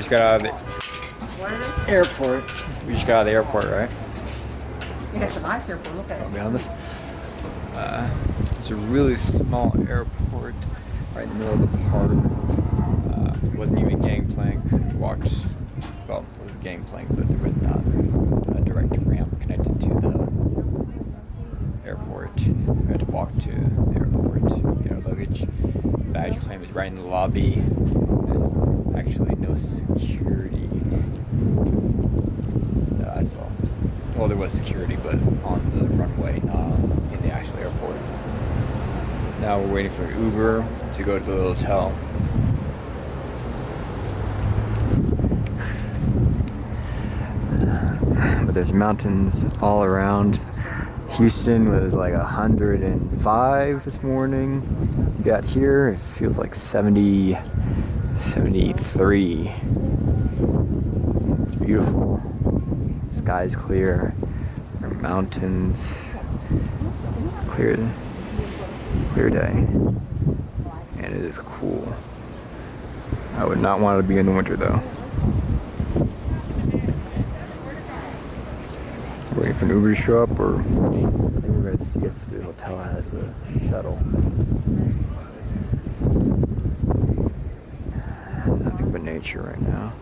just got out of the What is it? airport. We just got out of the airport, right? Yeah, it's a nice airport. Look at it. Behind us. It's a really small airport right in the middle of the park. It wasn't even gangplank. We walked, well, it was a gangplank, but there was not a direct ramp connected to the airport. We had to walk to the airport. Luggage. Baggage claim is right in the lobby. There's actually no security that I saw. Well, there was security, but on the runway, not in the actual airport. Now we're waiting for an Uber to go to the hotel. But there's mountains all around. Houston was like 105 this morning. Got here, it feels like 70, 73. It's beautiful. The sky's clear. There are mountains. It's a clear day. And it is cool. I would not want to be in the winter though. Waiting for an Uber to show up, or I think we're going to see if the hotel has a shuttle. Nothing but nature right now.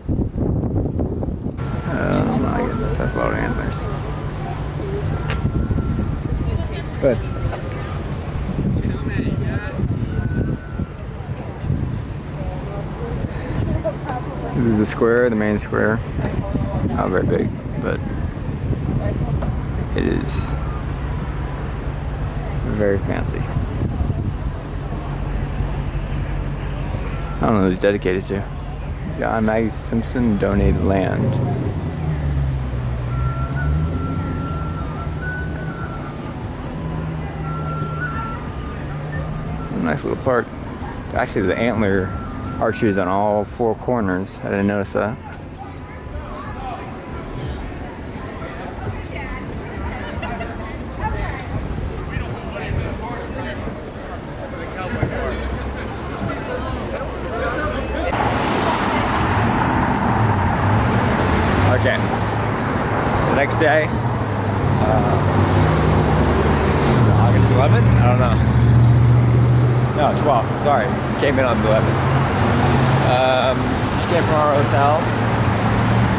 Oh my goodness, that's a lot of antlers. Good. This is the square, the main square. Not very big, but it is very fancy. I don't know who it's dedicated to. John Maggie Simpson donated land. Nice little park. Actually, the antler archery on all four corners. I didn't notice that. Okay. The next day, August 11th? I don't know. No, 12th. Sorry. Came in on the 11th. Just came from our hotel.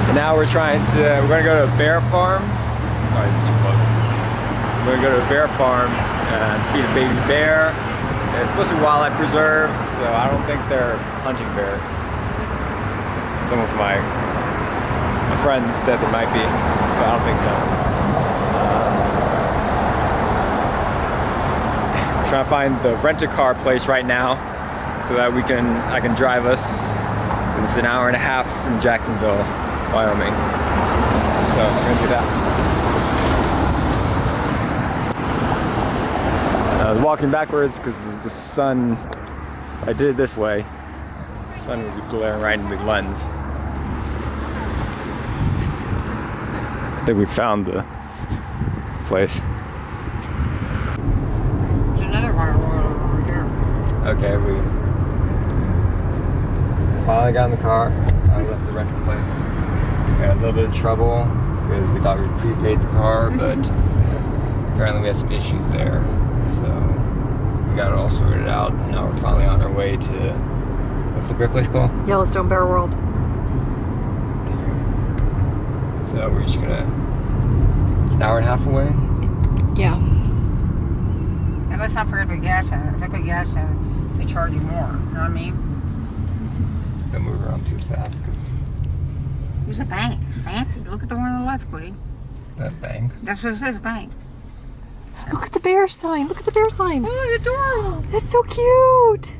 And now we're going to go to a bear farm. Sorry, it's too close. We're going to go to a bear farm and feed a baby bear. It's supposed to be wildlife preserve, so I don't think they're hunting bears. Someone from my friend said there might be, but I don't think so. Trying to find the rent-a-car place right now so that I can drive us. It's an hour and a half from Jacksonville, Wyoming. So we're gonna do that. I was walking backwards because the sun, if I did it this way, the sun would be glaring right in the lens. I think we found the place. Okay, we finally got in the car. I left the rental place. We had a little bit of trouble because we thought we prepaid the car, but apparently we had some issues there. So we got it all sorted out. And now we're finally on our way to, what's the bear place called? Yellowstone Bear World. So we're just gonna, it's an hour and a half away. Yeah. And let's not forget the gas in it. If they put gas in it, they charge you more. You know what I mean? Don't move around too fast because. There's a bank. It's fancy. Look at the one on the left, Queen. That bank? That's what it says, bank. Look at the bear sign. Look at the bear sign. Oh, adorable. That's so cute.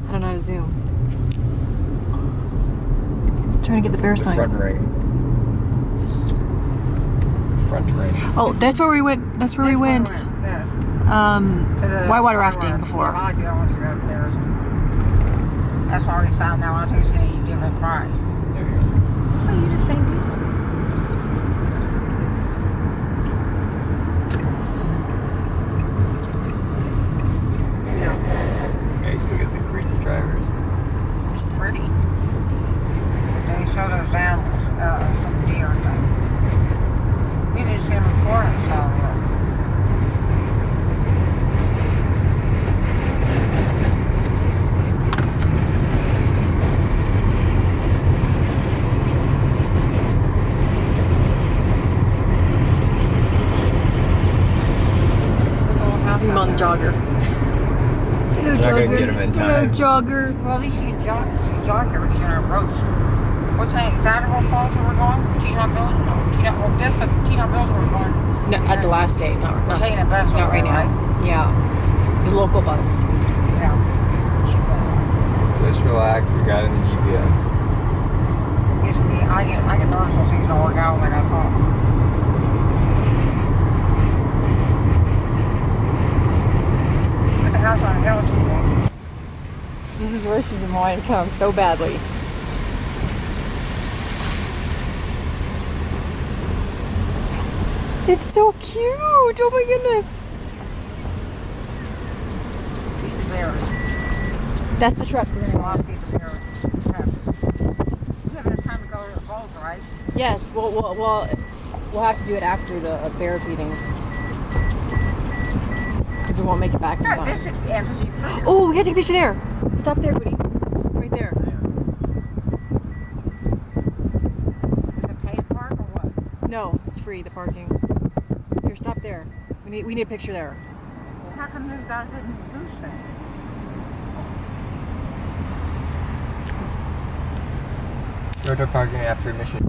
I don't know how to zoom. Just trying to get the bear sign. Front ring. Front ring. Oh, that's where we went. That's where we went. Yes. Whitewater rafting before. I like it. I want to go upstairs. That's why we signed that one. I think it's a different price. There you go. Oh, you just same people. Yeah, you still get some crazy drivers. It's pretty. on the jogger. Hello, You're not gonna get him in Hello, time. jogger. Well, at least you can jog here because you're on a roast. What's that? Is that Falls where we're going? Teton Village? No, well, that's the Teton Village where we're going. No, at the last day, not taking a bus not over right there, now. right? Yeah, the local bus. Yeah. Just relax. We got in the GPS. It's me. I get nervous when things don't work out when I'm home. Put the house on a hill, too. This is where she's wanting to come so badly. It's so cute! Oh my goodness! That's the truck we're gonna I'll feed the bears. You have enough time to go to the falls, right? Yes, we'll have to do it after the bear feeding. Because we won't make it back in Yeah, time. this is the empty. Oh, we gotta take a picture there! Stop there, Woody. Right there. Is it paid park or what? No, it's free, the parking. Here, stop there. We need a picture there. Well, how come they've got a hidden goose thing? Rotor parking after mission.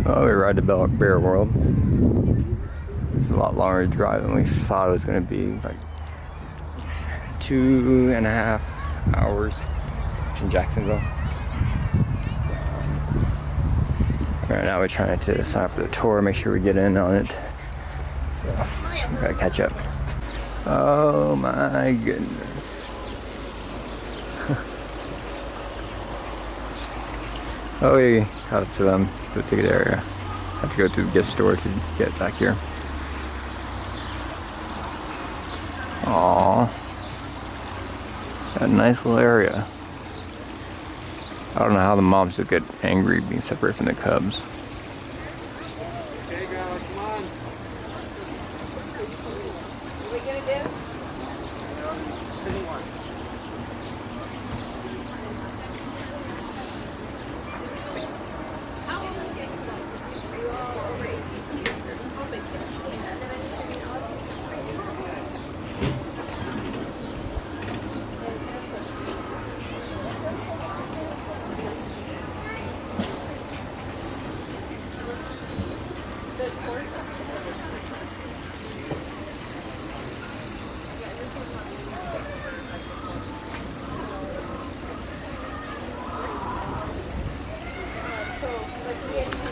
Well, we arrived at Bear World. It's a lot longer drive than we thought it was going to be. Like 2.5 hours from Jacksonville. Right now we're trying to sign up for the tour, make sure we get in on it. So we gotta catch up. Oh my goodness. Oh, we got up to the ticket area. Have to go to the gift store to get back here. Aww. Got a nice little area. I don't know how the moms would get angry being separated from the cubs. Okay, girl, come on. What are we gonna do?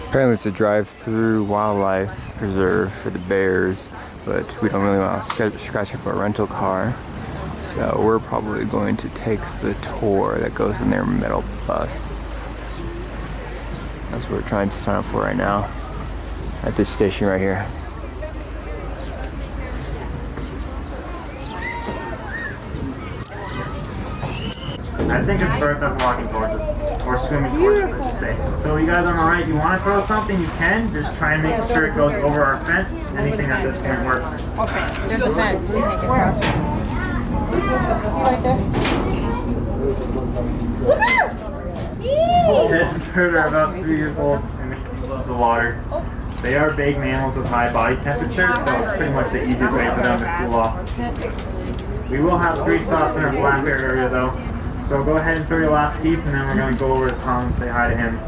Apparently it's a drive-through wildlife preserve for the bears, but we don't really want to scratch up our rental car. So we're probably going to take the tour that goes in their metal bus. That's what we're trying to sign up for right now at this station right here. I think it's Bertha walking towards us, or swimming towards us, I should say. So you guys on the right, you want to throw something, you can. Just try and make sure it goes over our fence. Anything at this point works. Okay, there's a fence. Where? See right there? Ted and Bert are about 3 years old and they love the water. They are big mammals with high body temperature, so it's pretty much the easiest way for them to cool off. We will have 3 stops in our black bear area though. So go ahead and throw your last piece and then we're going to go over to Tom and say hi to him.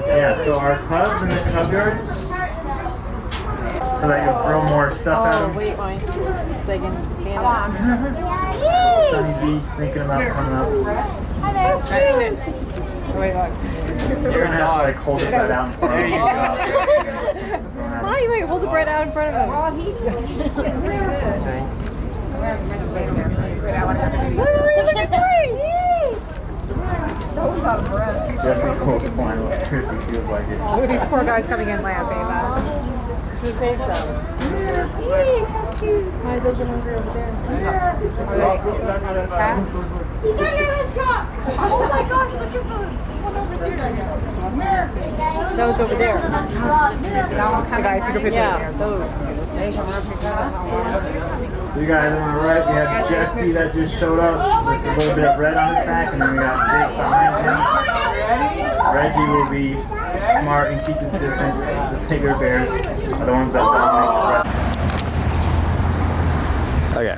Yeah, so our cubs in the cub yard, so that you'll throw more stuff at them. Oh, wait, mine. So I can stand up. Sunny B's thinking about coming up. Wait, look. You're going to have to like hold it right out in front of you. Mommy, wait, hold the bread out in front of us. Look, look at Tori! Definitely cool to find if he feels like it. Look at these poor guys coming in last, Ava. to save some. Why those are ones are over there? Are they fat? Oh my gosh, look at the one over here, I guess. That was over there. The guys took a picture. Yeah, those. So you guys on the right, we have Jesse that just showed up with a little bit of red on his back, and then we got Jake behind him. Reggie will be smart and keep his distance. The bigger bears are the ones that dominate the rest. Okay.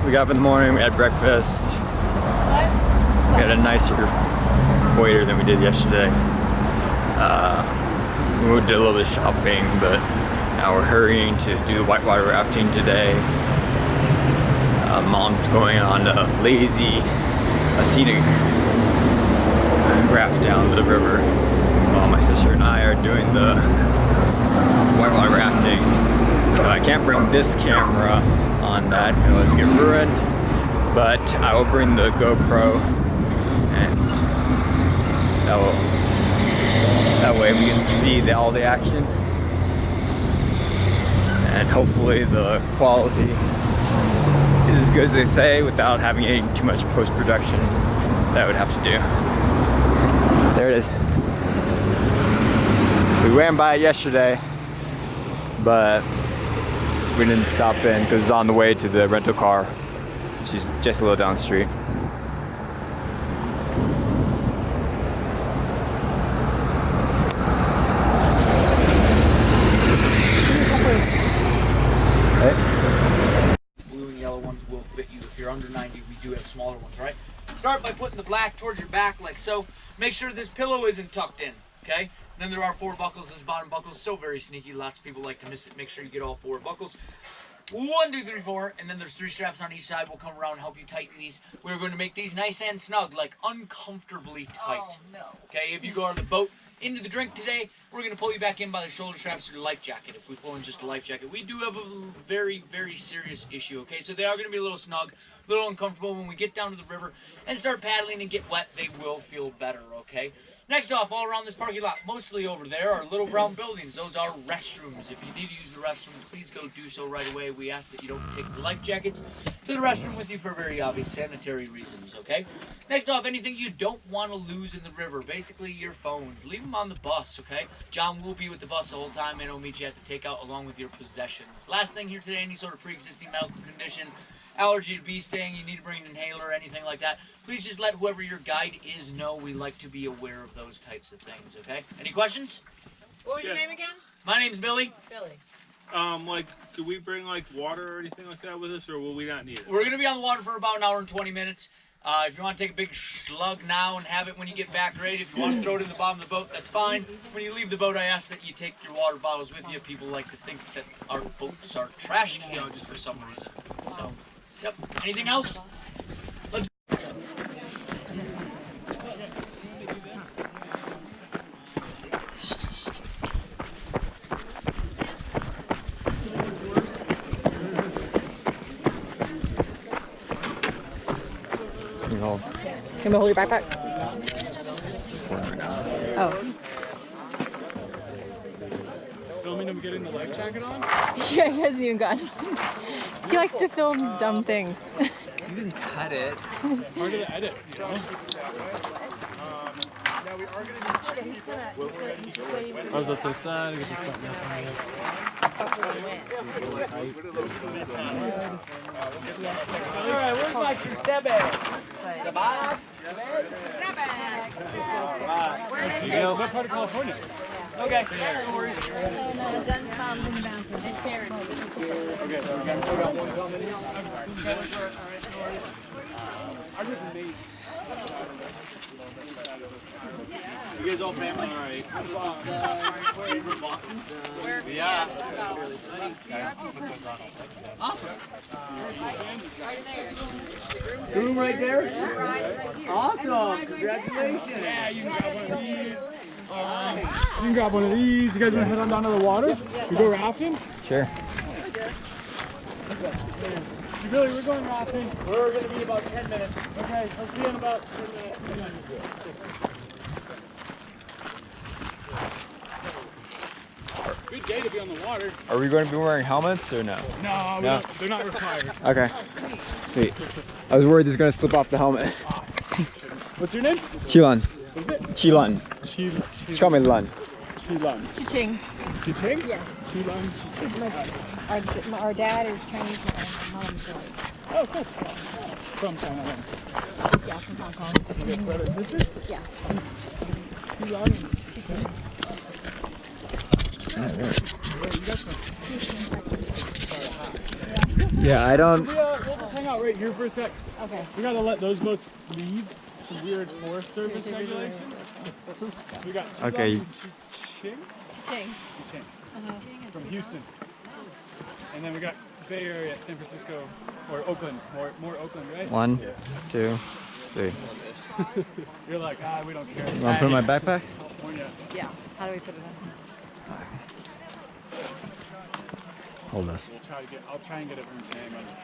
We got up in the morning, we had breakfast. We had a nicer waiter than we did yesterday. We did a little bit of shopping, but now we're hurrying to do the whitewater rafting today. Mom's going on a scenic raft down the river, while my sister and I are doing the whitewater rafting. So I can't bring this camera on that, it'll get ruined, but I will bring the GoPro, and that way we can see all the action, and hopefully the quality is as good as they say without having any too much post-production that I would have to do. There it is. We ran by it yesterday, but we didn't stop in because it's on the way to the rental car. She's just a little down the street. Blue and yellow ones will fit you. If you're under 90, we do have smaller ones, right? Start by putting the black towards your back like so. Make sure this pillow isn't tucked in, okay? Then there are 4 buckles. This bottom buckle is so very sneaky. Lots of people like to miss it. Make sure you get all 4 buckles. 1, 2, 3, 4, and then there's 3 straps on each side. We'll come around and help you tighten these. We're going to make these nice and snug, like uncomfortably tight. Oh, no. Okay, if you go on the boat into the drink today, we're going to pull you back in by the shoulder straps or the life jacket. If we pull in just a life jacket, we do have a very, very serious issue, okay? So they are going to be a little snug, a little uncomfortable. When we get down to the river and start paddling and get wet, they will feel better, okay? Next off, all around this parking lot, mostly over there, are little brown buildings. Those are restrooms. If you need to use the restroom, please go do so right away. We ask that you don't take the life jackets to the restroom with you for very obvious sanitary reasons, okay? Next off, anything you don't want to lose in the river, basically your phones. Leave them on the bus, okay? John will be with the bus the whole time, and he'll meet you at the takeout along with your possessions. Last thing here today, any sort of pre-existing medical condition, allergy to bee sting, you need to bring an inhaler or anything like that, please just let whoever your guide is know. We like to be aware of those types of things, okay? Any questions? What was your name again? My name's Billy. Billy. Like, could we bring like water or anything like that with us, or will we not need it? We're going to be on the water for about an hour and 20 minutes. If you want to take a big slug now and have it when you get back, great. If you want to throw it in the bottom of the boat, that's fine. When you leave the boat, I ask that you take your water bottles with you. People like to think that our boats are trash cans for some reason. So, yep. Anything else? Let's Can we hold your backpack? Oh. Filming him getting the life jacket on? Yeah, he hasn't even gotten. He likes to film dumb things. You can cut it. Hard to edit, you know? I was up to the side. Get the front Alright, where's my Cruzebags? What part of California? Okay, no worries. You guys all family? Alright. You from Boston? Where? Yeah. Awesome. Room right there? Awesome. Congratulations. Yeah, you can grab one of these. You can grab one of these. You guys want to head on down to the water? We go rafting? Sure. Billy, we're going rafting. We're going to be about 10 minutes. Okay, I'll see you in about 10 minutes. Good day to be on the water. Are we going to be wearing helmets or no? No, No? they're not required. Okay. Sweet. I was worried he's going to slip off the helmet. What's your name? Chilan. What is it? Chilan. Just call me Lun. Chilan. Chiching. Chiching? Yes. Chilan. Chiching. Our dad is Chinese and my mom's Chinese. Oh, cool. From China. Yeah, from Hong Kong. You got brother and sister? Yeah. Chilan and Chiching. Yeah, I don't. We'll just hang out right here for a sec. Okay. We gotta let those boats leave. Some weird Forest Service regulations. So we got Chilan Okay. and Chiching. Chiching. Chiching. From Houston. And then we got Bay Area, San Francisco, or Oakland. More Oakland, right? 1, 2, 3. You're like, we don't care. You want to put in my backpack? California. Yeah. How do we put it in? Hold this. I'll try and get everyone's name on it.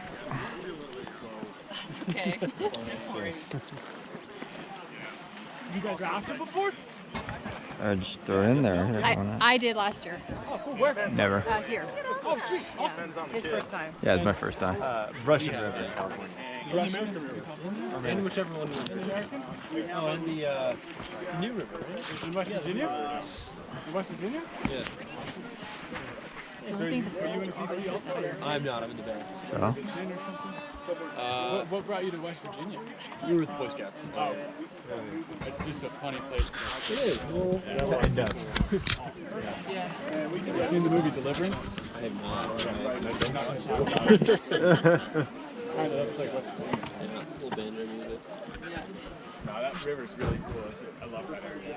Okay. You guys rafted before? Or just throw it in there. Why not? I did last year. Oh, cool. Where? Never. Here. Oh, sweet. Awesome. His first time. Yeah, it's my first time. Russian River in California. Russian? And whichever one you want. Oh, and the New River, right? In West Virginia? In West Virginia? Yeah. So are you in DC also? I'm not, I'm in the Bay. So? What brought you to West Virginia? You were with the Boy Scouts. Oh. It's just a funny place. It is. Well, To end up. Yeah. Have you seen the movie Deliverance? I have not. Kind of looks like West Virginia. Little banjo music. No, that river's really cool. I love that area.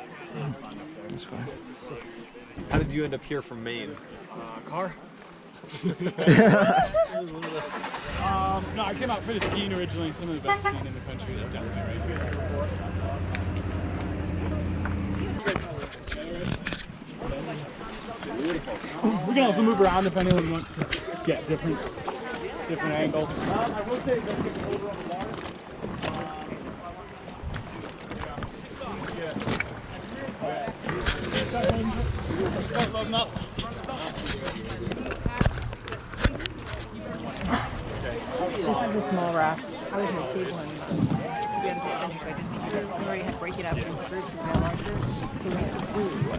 It's fun up there. How did you end up here from Maine? Car? No, I came out for the skiing originally. Some of the best skiing in the country is down there, right here. We can also move around if anyone wants to get different angles. I will say, let's get over on the water. Start loading up. This is a small raft. I was in the big one. We had to adventure, so we already had to break it up into groups because they're larger. So we had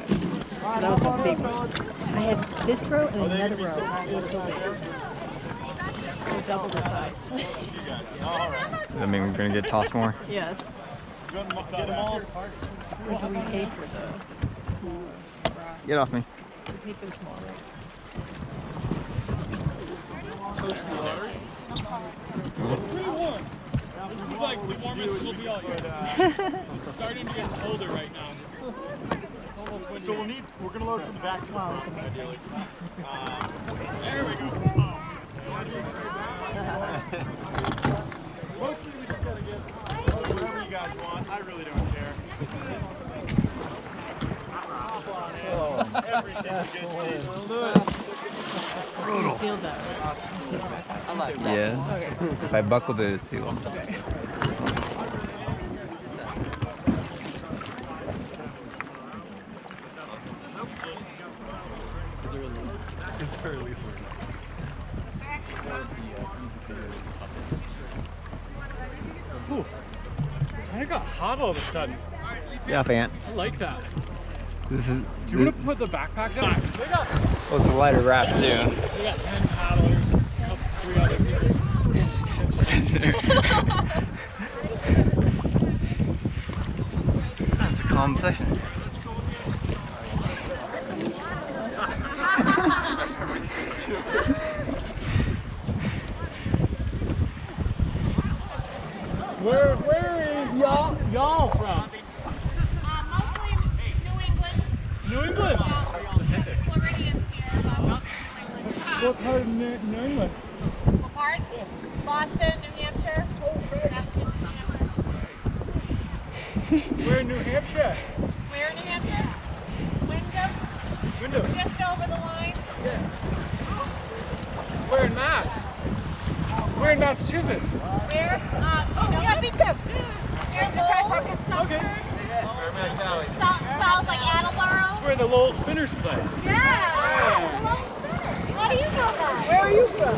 two. That was the big one. I had this row and another row. It was so big. So double the size. Does that mean we're going to get tossed more? Yes. So we paid for the small raft. Get off me. We paid for the small raft. It's pretty warm. This is like the warmest it'll be all year. It's starting to get colder right now. It's almost winter. So we're gonna load from the back to the Wow, front. that's amazing. There we go. Mostly we just gotta get whatever you guys want. I really don't care. Everything's a good thing. You sealed that, right? You sealed your backpack. Yeah. If I buckled it, it's sealed. Okay. It's very lethal. Kind of got hot all of a sudden. Yeah, fan. I like that. This is. Do you want to put the backpack down? Well, it's a lighter raft too. We got 10 paddlers, 3 other people. That's a calm section. Where is y'all from? Mostly New England. New England? Floridians here. What part of New England? What part? Boston, New Hampshire. Massachusetts, New Hampshire. We're in New Hampshire. Where in New Hampshire? Wyndham. Window. Just over the line. We're in Mass. We're in Massachusetts. Where? Yeah, beat them. Here in the Church. Okay. South like Attleboro? That's where the Lowell Spinners play. Yeah. How do you know that? Where are you from?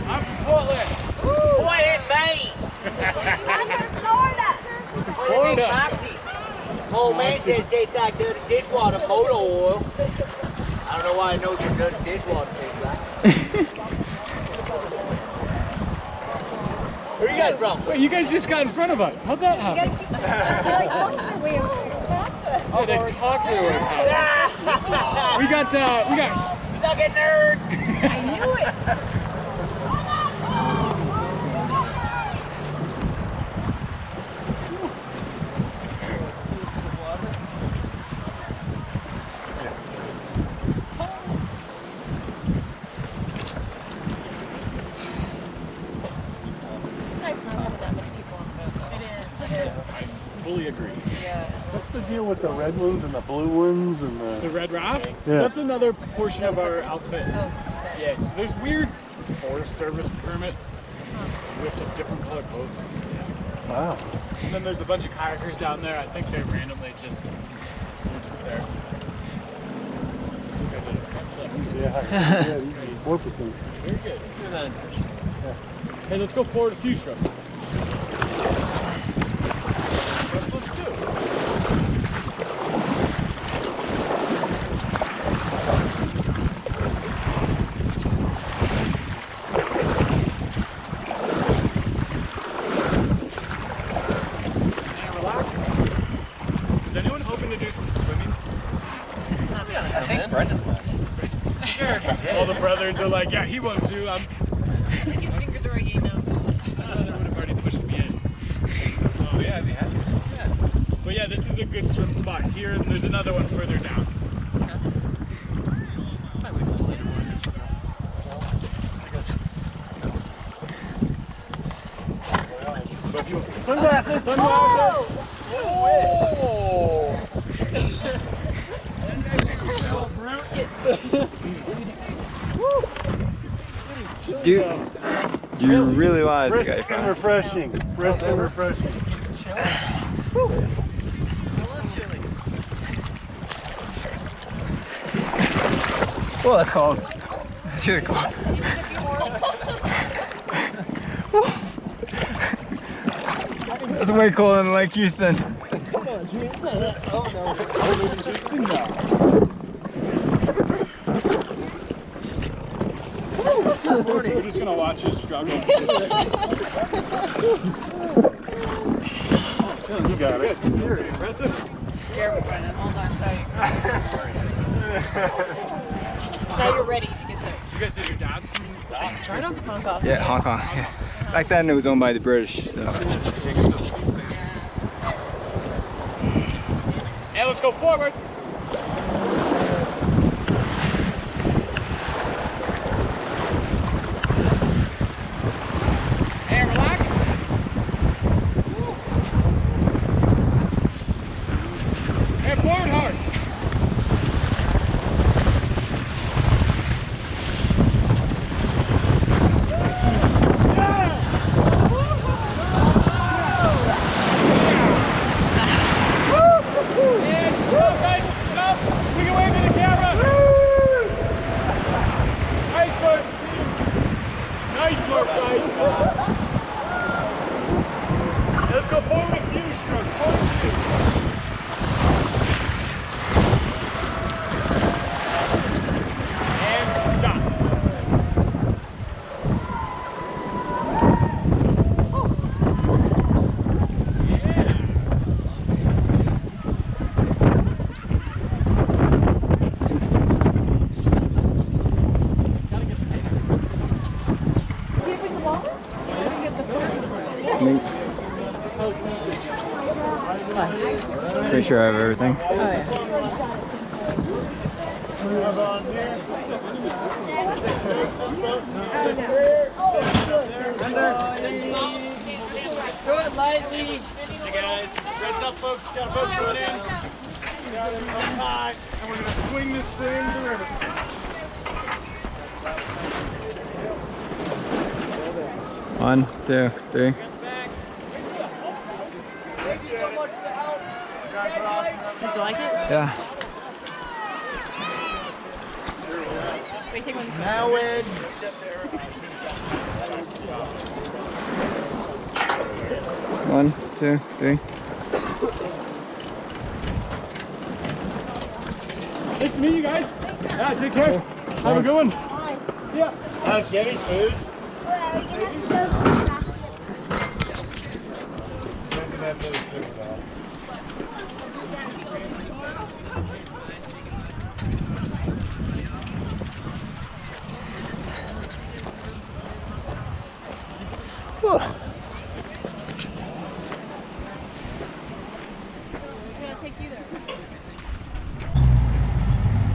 I'm from Portland. Boy, in Maine. I'm from Florida. Florida. Moxie. Old man says they like dirty dishwater motor oil. I don't know why I know what dirty dishwater tastes like. Where are you guys from? Wait, you guys just got in front of us. How'd that happen? Oh, they talked their way past. We got. Suck it, nerds. I knew it. Fully agree. What's the deal with the red ones and the blue ones and The red rafts? Yeah. That's another portion of our outfit. Yes, there's weird Forest Service permits. We have to have different colored boats. Wow. And then there's a bunch of kayakers down there. I think they randomly they're just there. Look, I did a front flip. Yeah, you did 4%. Very good. Do that impression. Yeah. Hey, let's go forward a few strokes. Let's do. And relax. Is anyone hoping to do some swimming? I think Brendan left. All the brothers are like, yeah, he wants to. I think his fingers are eating up. My brother would have already pushed me in. Oh yeah, I'd be happy with something. Yeah. But yeah, this is a good swim spot here, and there's another one further down. So if you sunglasses! Sunglasses! Oh! Do you really want to Brisk and refreshing. Brisk and refreshing. Well, that's cold. That's really cold. That's way colder than Lake Houston. We're just gonna watch you struggle. You got it. That's pretty impressive. Careful, Brendan. Hold on tight. Now you're ready to get there. You guys said your dad's from China? Hong Kong. Yeah, Hong Kong. Yeah. Back then it was owned by the British. So. And let's go forward. And relax. And forward hard. And stop, guys, stop. We can wave to the camera. Nice work. Nice work, guys. Let's go forward a few strokes. Forward a few. And stop. Pretty sure I have everything. Do it lightly. Hey guys, rest up folks, got a boat going in. Got it up high, and we're gonna swing this thing to the river. One, two, three. Thank you so much for the help. Yeah. Wait, take one. Now in. One, two, three. Nice to meet you guys. Yeah, take care. Have a good one. See ya. Thanks, Jimmy. Food.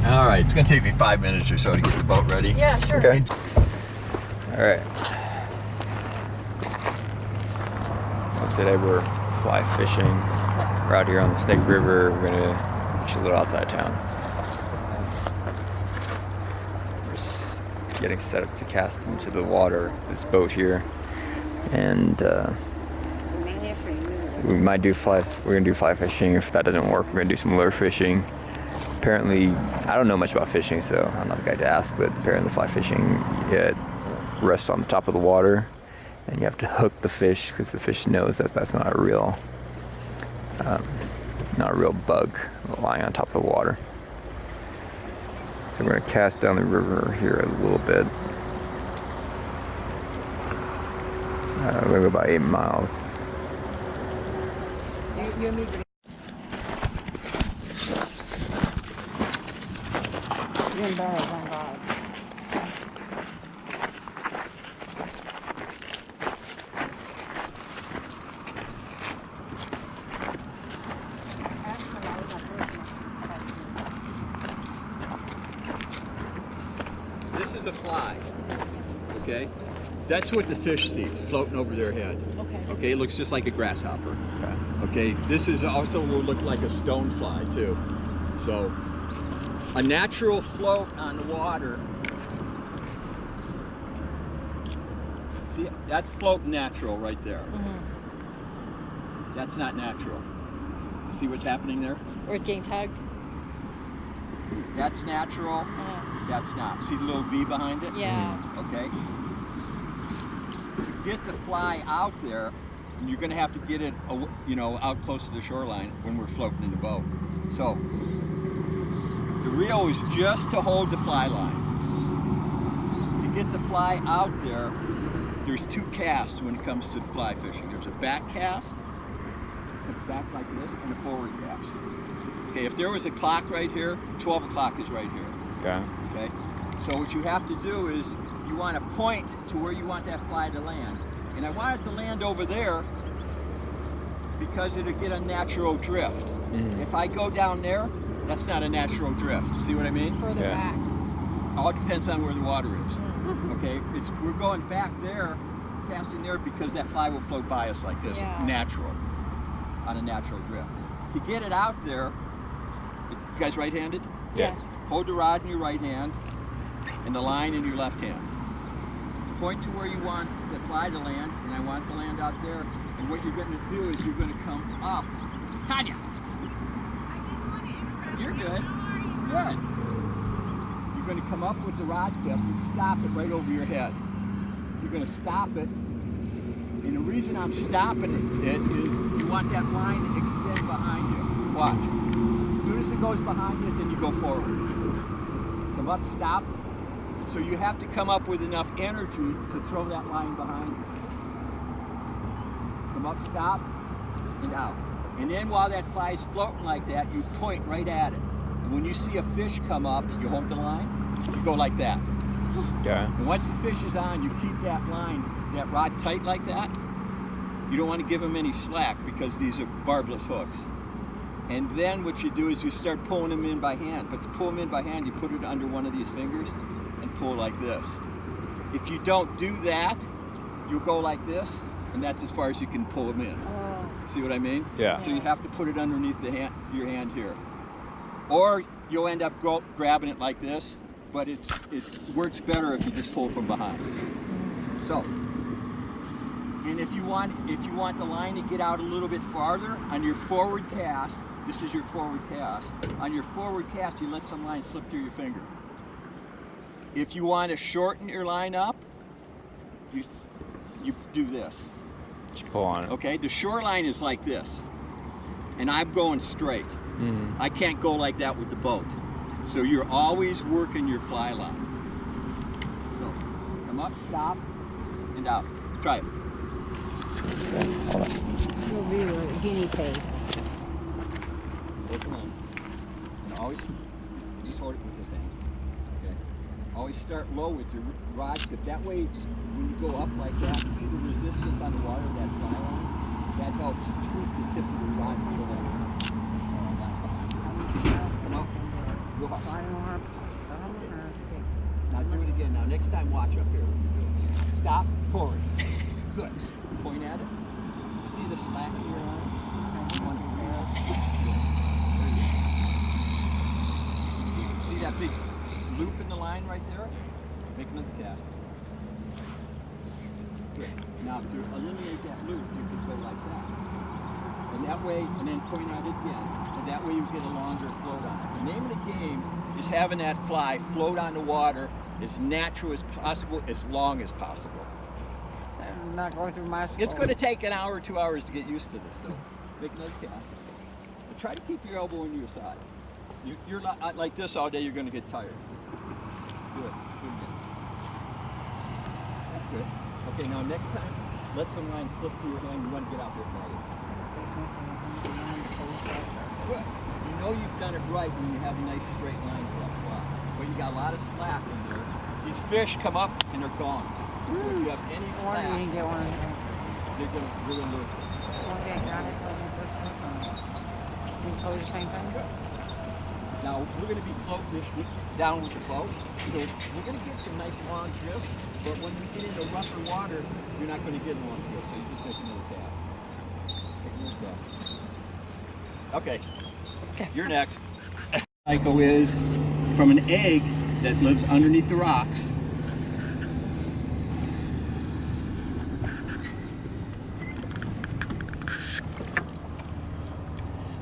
All right, it's gonna take me 5 minutes or so to get the boat ready. Yeah, sure. Okay. All right. Well, today we're fly fishing. We're out here on the Snake River. We're gonna fish a little outside town. We're just getting set up to cast into the water. This boat here, and we might do fly. We're gonna do fly fishing. If that doesn't work, we're gonna do some lure fishing. Apparently, I don't know much about fishing, so I'm not the guy to ask, but apparently fly fishing, it rests on the top of the water, and you have to hook the fish, because the fish knows that that's not a real bug lying on top of the water. So we're going to cast down the river here a little bit. We're going to go about 8 miles. You and me. You and Barry, oh my God. This is a fly. Okay? That's what the fish sees floating over their head. Okay. Okay, it looks just like a grasshopper. Okay, this is also will look like a stonefly too. So, a natural float on the water. See, that's floating natural right there. Mm-hmm. That's not natural. See what's happening there? Or it's getting tugged. That's natural. That's not. See the little V behind it? Yeah. Okay. To get the fly out there, you're going to have to get it, out close to the shoreline when we're floating in the boat. So, the reel is just to hold the fly line. To get the fly out there, there's 2 casts when it comes to fly fishing. There's a back cast, it's back like this, and a forward cast. Okay, if there was a clock right here, 12 o'clock is right here. Okay. Okay, so what you have to do is you want to point to where you want that fly to land. And I want it to land over there because it'll get a natural drift. Mm-hmm. If I go down there, that's not a natural drift. See what I mean? Further back. All depends on where the water is. Okay, we're going back there, casting there because that fly will float by us like this, natural, on a natural drift. To get it out there, you guys right-handed? Yes. Hold the rod in your right hand and the line in your left hand. Point to where you want the fly to land, and I want it to land out there. And what you're going to do is you're going to come up. Tanya! You're good. Good. You're going to come up with the rod tip and stop it right over your head. You're going to stop it. And the reason I'm stopping it is you want that line to extend behind you. Watch. As soon as it goes behind you, then you go forward. Come up, stop. So you have to come up with enough energy to throw that line behind you. Come up, stop, and out. And then while that fly is floating like that, you point right at it. And when you see a fish come up, you hold the line, you go like that. Okay. And once the fish is on, you keep that line, that rod tight like that. You don't want to give them any slack because these are barbless hooks. And then what you do is you start pulling them in by hand. But to pull them in by hand, you put it under one of these fingers and pull like this. If you don't do that, you'll go like this, and that's as far as you can pull them in. See what I mean? Yeah. So you have to put it underneath the your hand here. Or you'll end up grabbing it like this, but it works better if you just pull from behind. So, And if you want the line to get out a little bit farther, on your forward cast, this is your forward cast. On your forward cast, you let some line slip through your finger. If you want to shorten your line up, you do this. Just pull on it. Okay, the shoreline is like this, and I'm going straight. I can't go like that with the boat. So you're always working your fly line. So come up, stop, and out. Try it. Hold on. You'll be a guinea pig. Come on. And always just hold it with this hand. Okay. Always start low with your rod tip. That way, when you go up like that, see the resistance on the water, that fly line? That helps tweak the tip of the rod so that. Come on. Go up. Now do it again. Now next time, watch up here. Stop, forward. Good. Point at it. You see the slack in your line? See that big loop in the line right there? Make another cast. Good. Now to eliminate that loop, you can go like that. And that way, and then point at it again. And that way you get a longer float on it. The name of the game is having that fly float on the water as natural as possible, as long as possible. I'm not going through my school. It's going to take an hour or 2 hours to get used to this, so make another cast. And try to keep your elbow into your side. You're like this all day, you're going to get tired. Good. Do it again. That's good. Okay, now next time, let some line slip through your hand. You want to get out there farther. Good. You know you've done it right when you have a nice straight line for that fly. But you got a lot of slack in there. These fish come up and they're gone. So if you have any slack, they're going to lose it. Now we're going to be floating this down with the boat, so we're going to get some nice long drifts, but when we get into rougher water, you're not going to get long drifts, so you just make another cast. Make another cast. Okay, you're next. Cycle is from an egg that lives underneath the rocks.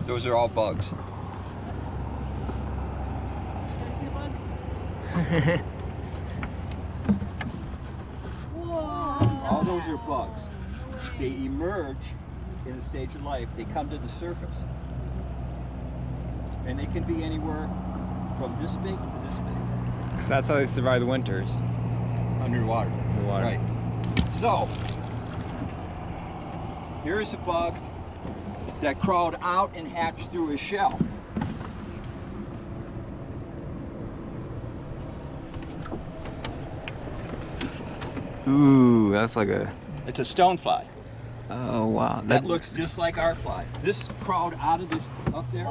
Those are all bugs. All those are bugs. They emerge in a stage of life. They come to the surface. And they can be anywhere from this big to this big. So that's how they survive the winters. Underwater. Underwater. Right. So, here's a bug that crawled out and hatched through a shell. Ooh, that's like a... It's a stonefly. Oh, wow. That looks just like our fly. This crawled out of this, up there.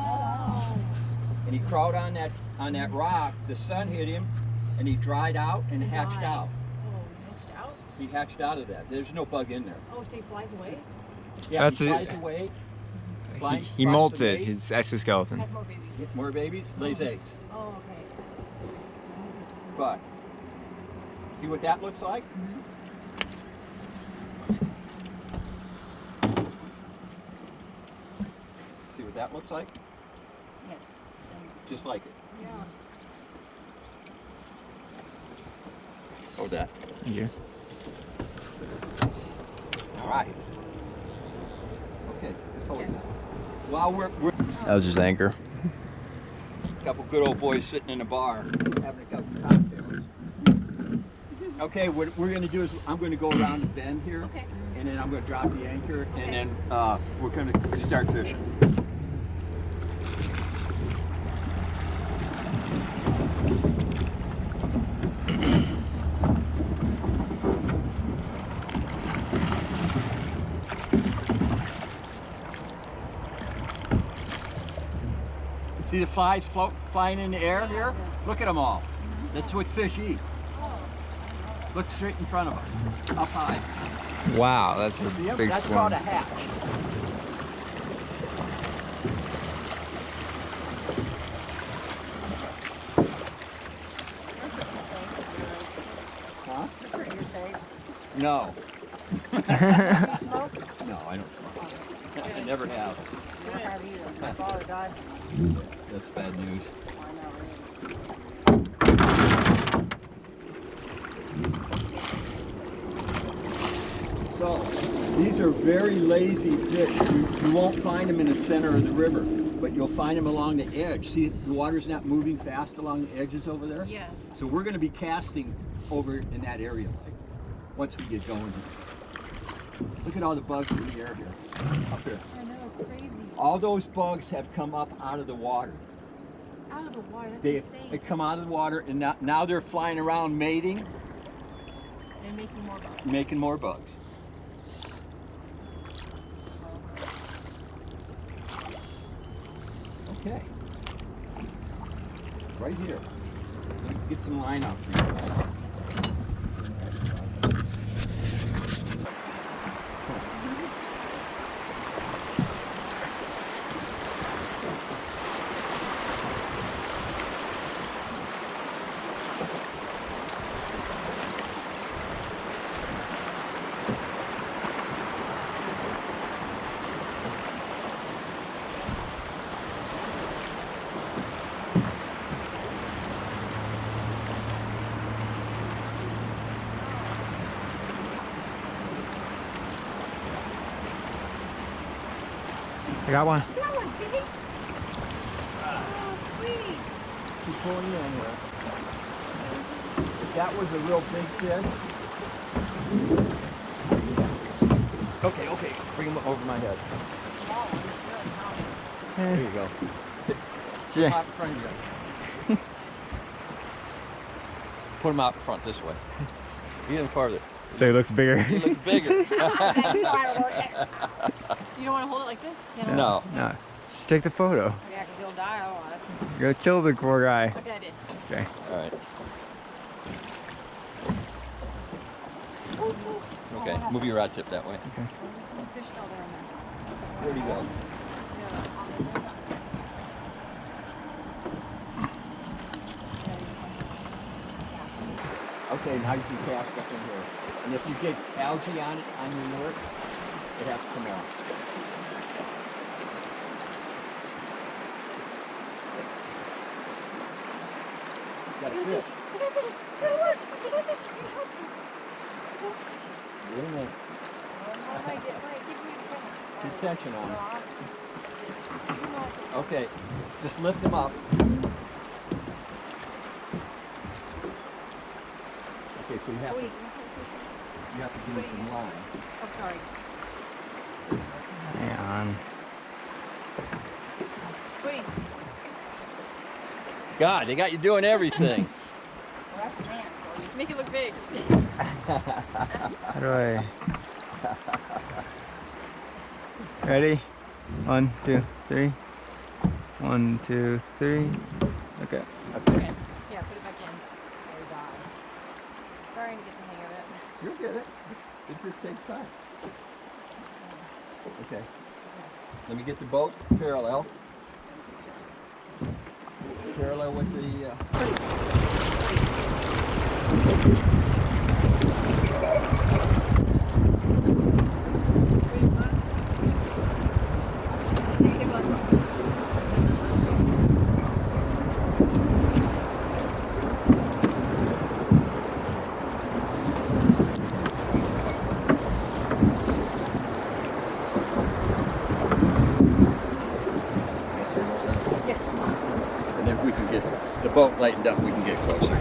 And he crawled on that rock. The sun hit him, and he dried out and hatched out. Oh, hatched out? He hatched out of that. There's no bug in there. Oh, so he flies away? Yeah, That's he flies away. He molted his exoskeleton. Has more babies. More babies, lays eggs. Oh, okay. But, see what that looks like? See what that looks like? Yes. Just like it. Yeah. Hold that. Yeah. All right. Okay, just hold that. While we're That was just anchor. a couple good old boys sitting in a bar having a couple cocktails. Okay, what we're going to do is I'm going to go around the bend here, and then I'm going to drop the anchor, and then we're going to start fishing. See the flies flying in the air here? Look at them all. That's what fish eat. Look straight in front of us, up high. Wow, that's a big That's swarm. called a hatch. Huh? No. No, I don't smoke. I never have. I have either. My father died. That's bad news. So, these are very lazy fish. You won't find them in the center of the river, but you'll find them along the edge. See, the water's not moving fast along the edges over there? Yes. So we're going to be casting over in that area, like, once we get going. Look at all the bugs in the air here, up there. I know, it's crazy. All those bugs have come up out of the water. Out of the water, that's They insane. come out of the water, and now they're flying around mating, They're making more bugs. making more bugs. Okay. Right here. Let's get some line out here. I got one. That one, Kitty. Oh, sweet. Keep pulling in here. If that was a real big fish. Okay, bring him over my head. There you go. Put him out in front of you. Put him out in front this way. Even farther. So he looks bigger. He looks bigger. You don't want to hold it like this? Yeah, No. No. Just take the photo. Yeah, because he'll die otherwise. You're gonna kill the poor guy. Okay, I did. Okay. All right. Okay, move your rod tip that way. Okay. Fish fell there. Where'd he go? Okay, now you can cast up in here. And if you get algae on it, on your lure, it has to come out. Got a fish. Wait a minute. Keep tension on it. Okay, just lift him up. Okay, so you have to give me some line. Oh, sorry. Hang on. Wait. God, they got you doing everything. Make it look big. How do I? Ready? 1, 2, 3. 1, 2, 3. Okay. Okay. Yeah, put it back in. Or die. Starting to get the hang of it. You'll get it. It just takes time. Okay. Let me get the boat parallel. Parallel with the... And if we can get the boat lightened up, we can get closer.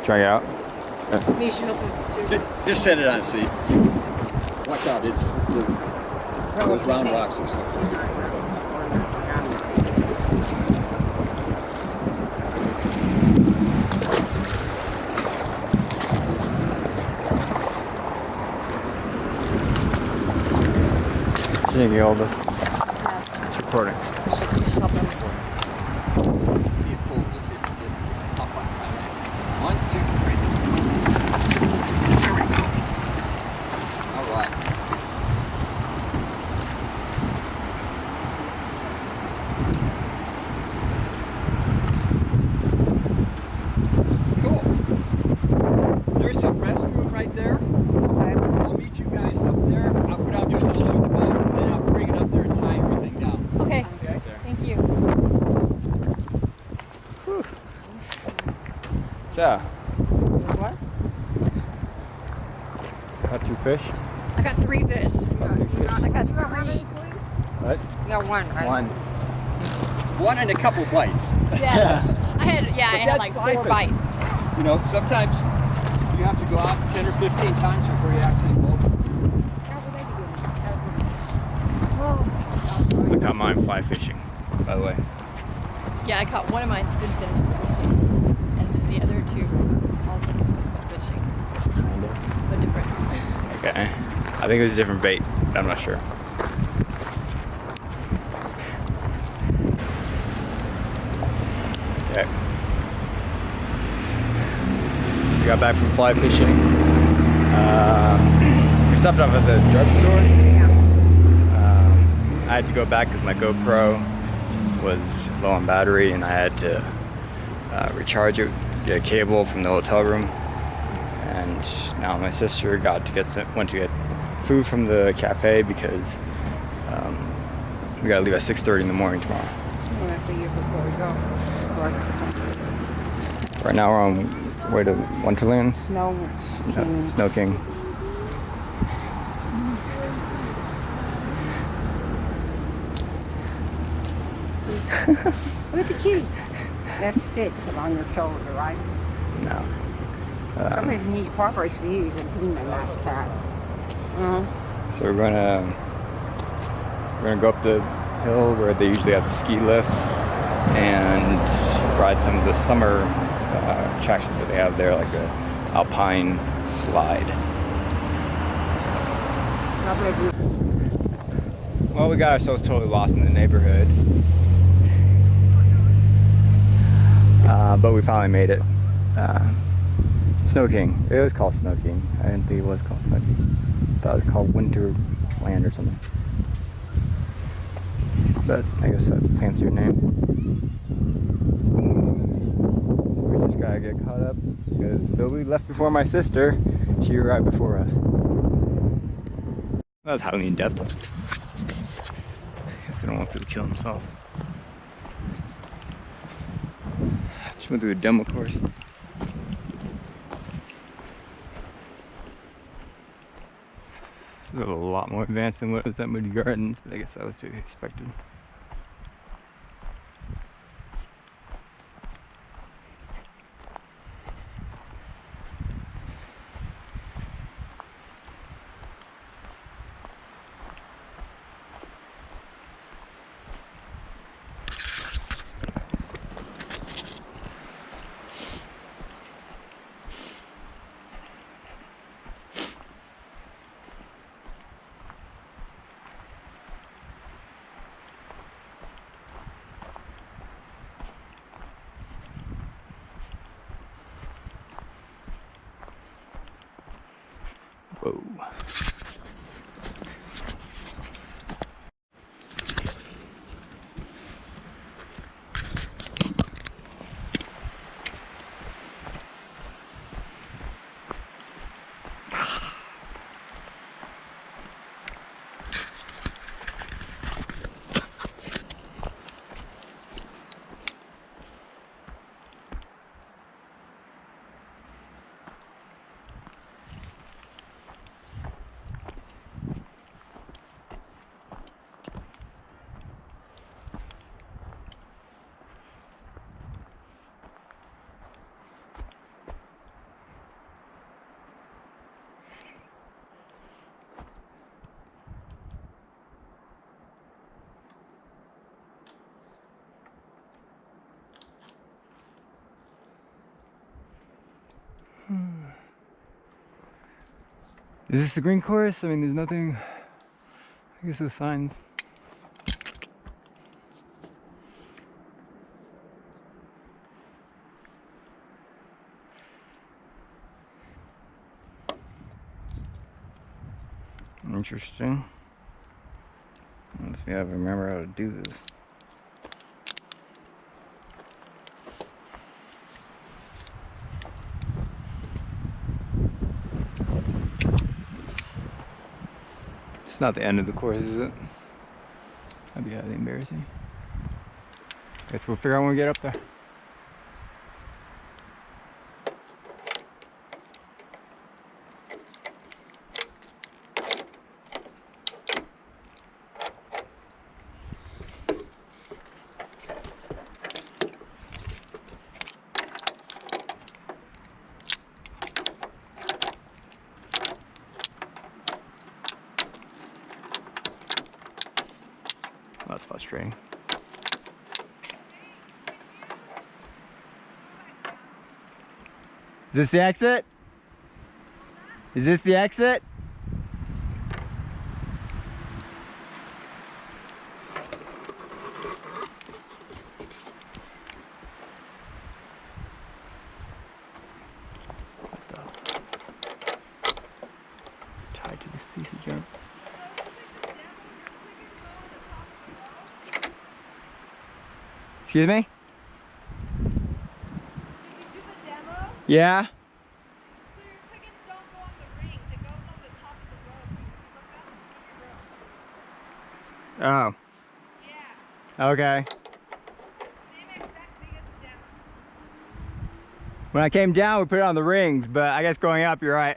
Try it out. You should help him too. Just set it on, see. Watch out, it's those round rocks or something. You think you hold this? It's recording. Just help him. See it pull, just see if you get up on that. 1, 2, 3. There we go. All right. Cool. Yeah. What? Got 2 fish? I got 3 fish. Got 2 fish. I got You got how 3. many? What? You got 1, right? 1. 1 and a couple bites. Yes. I had But had that's like fly 4 fishing. bites. You know, sometimes you have to go out 10 or 15 times before you actually boat. I caught mine fly fishing, by the way. Yeah, I caught one of mine spin fishing, and then the other 2 also spin fishing, but different. Okay. I think it was a different bait, but I'm not sure. Okay. We got back from fly fishing. We stopped off at the drugstore. I had to go back because my GoPro was low on battery and I had to recharge it, get a cable from the hotel room. And now my sister went to get food from the cafe because we gotta leave at 6:30 in the morning tomorrow. We'll have to eat before we go. Right now we're on the way to Wonderland. Snow King. Snow King. Look at the kitty. That's Stitch on your shoulder, right? No. Some reason he prefers to use a demon, not a cat. So we're gonna go up the hill where they usually have the ski lifts and ride some of the summer attractions that they have there, like the alpine slide. Well, we got ourselves totally lost in the neighborhood, but we finally made it. Snow King. It was called Snow King. I didn't think it was called Snow King. I thought it was called Winterland or something. But I guess that's a fancier name. So we just gotta get caught up because though we left before my sister, she arrived before us. That was highly in depth. I guess they don't want people to kill themselves. Just went through a demo course. This is a lot more advanced than what was at Moody Gardens, but I guess that was to be expected. Whoa. Is this the green course? I mean, there's nothing. I guess there's signs. Interesting. Unless we have to remember how to do this. It's not the end of the course, is it? That'd be highly embarrassing. Guess we'll figure out when we get up there. frustrating. Is this the exit? Is this the exit? Tied to this piece of junk. Excuse me? Did you do the demo? Yeah? So your tickets don't go on the rings, it goes on the top of the road. You just look up and your road. Oh. Yeah. Okay. Same exact thing as the demo. When I came down, we put it on the rings, but I guess going up, you're right.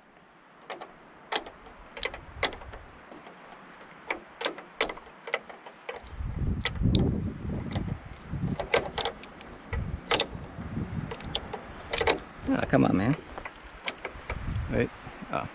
Oh, come on, man. Wait. Oh.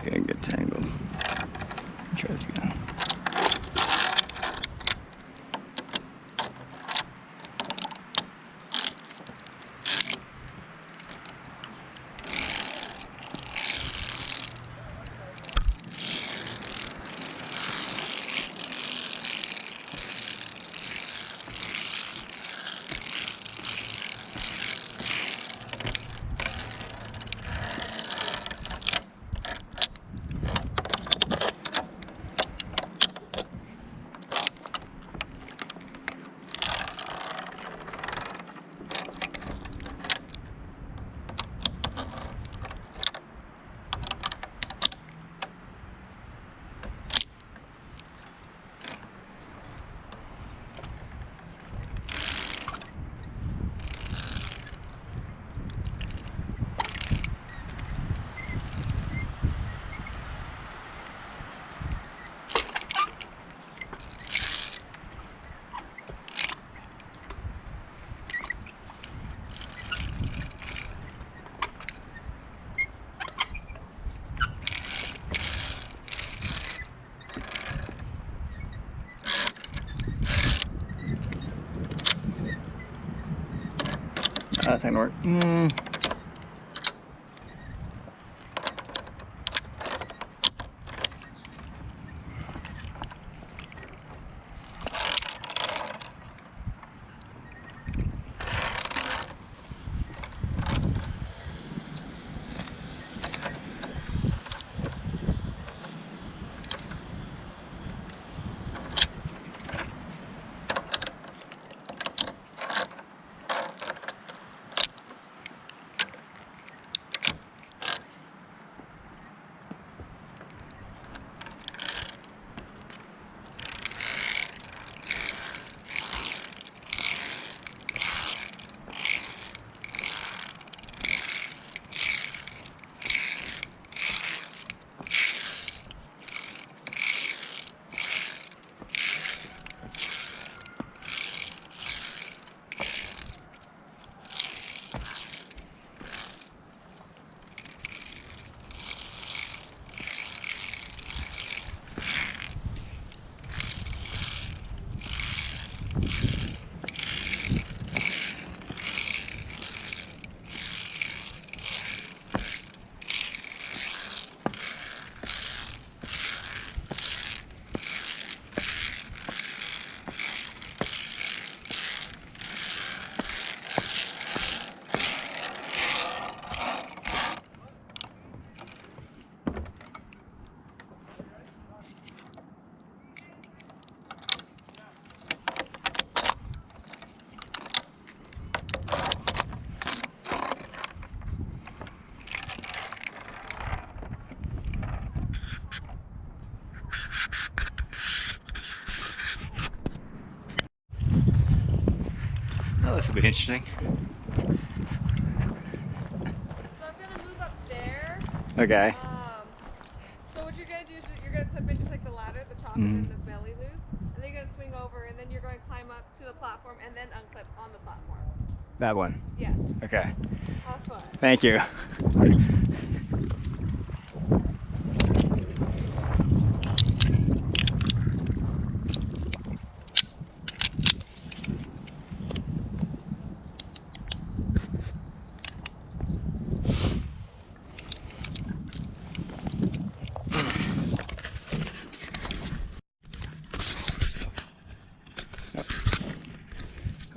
Okay, get tangled. Try this again. That's not gonna work. will be interesting. So I'm gonna move up there. Okay. So what you're gonna do is you're gonna clip in just like the ladder at the top and then the belly loop, and then you're gonna swing over, and then you're going to climb up to the platform and then unclip on the platform. That one? Yes. Okay. Have fun. Thank you.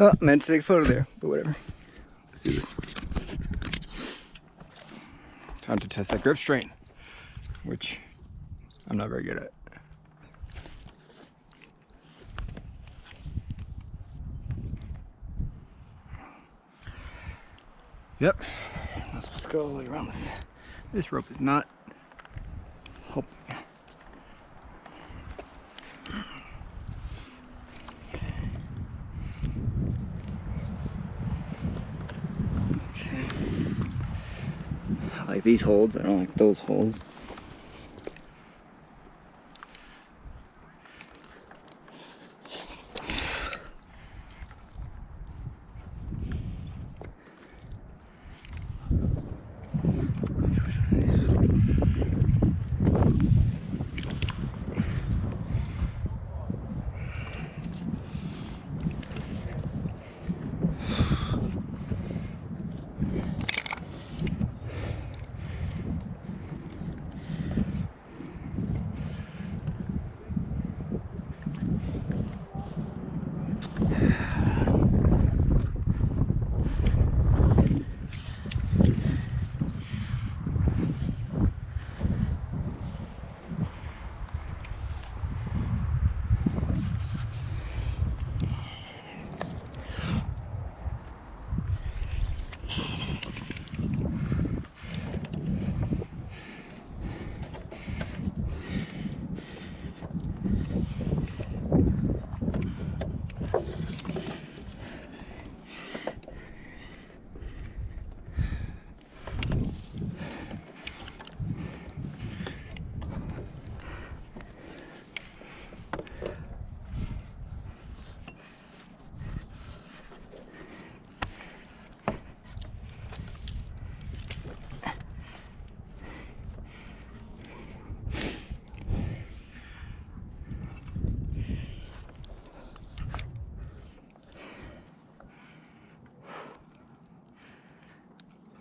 Oh, meant to take a photo there, but whatever. Let's do this. Time to test that grip strength, which I'm not very good at. Yep, I'm supposed to go all the way around this. This rope is not helping. I like these holds, I don't like those holds.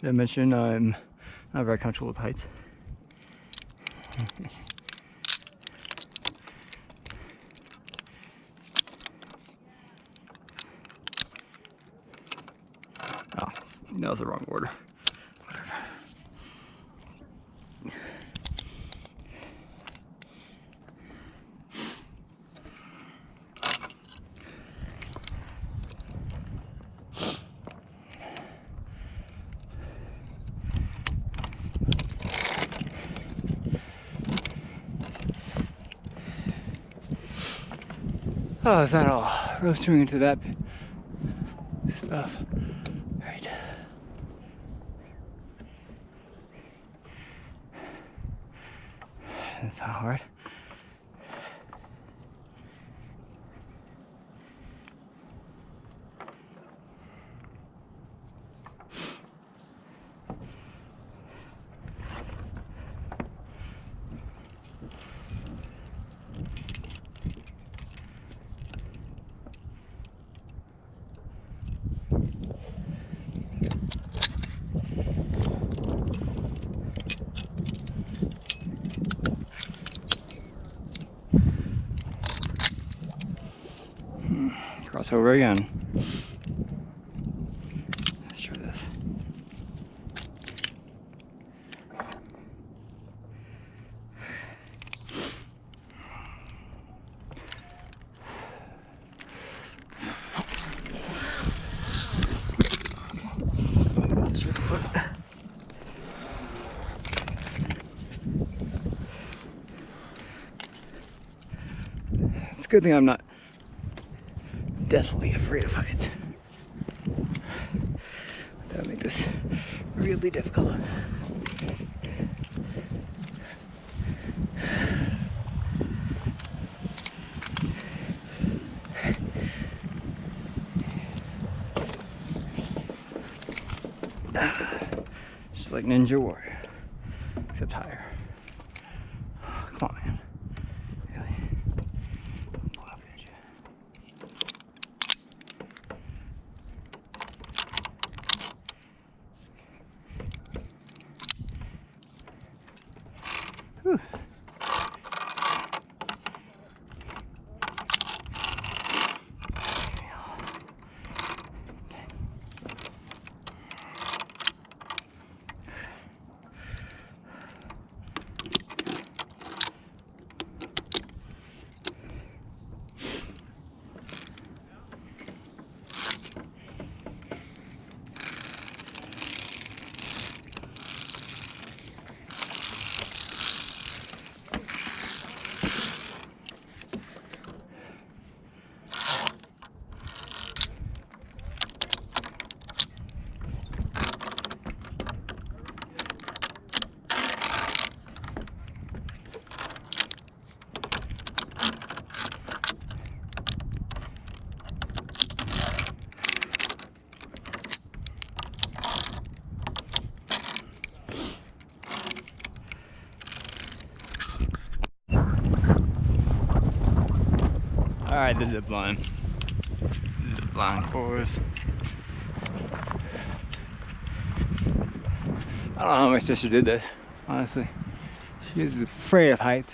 Did I mention I'm not very comfortable with heights? Oh, that was the wrong order. Whatever. Oh, is that all? Roasting into that stuff. Right. That's not hard. Crossover again. Let's try this. It's a good thing I'm not deathly afraid of heights. That'll make this really difficult. Just like Ninja Warrior, except higher. Oh, come on, man. Really? Pull off the edge. Whew. Alright, the zip line. Zip line course. I don't know how my sister did this, honestly. She is afraid of heights.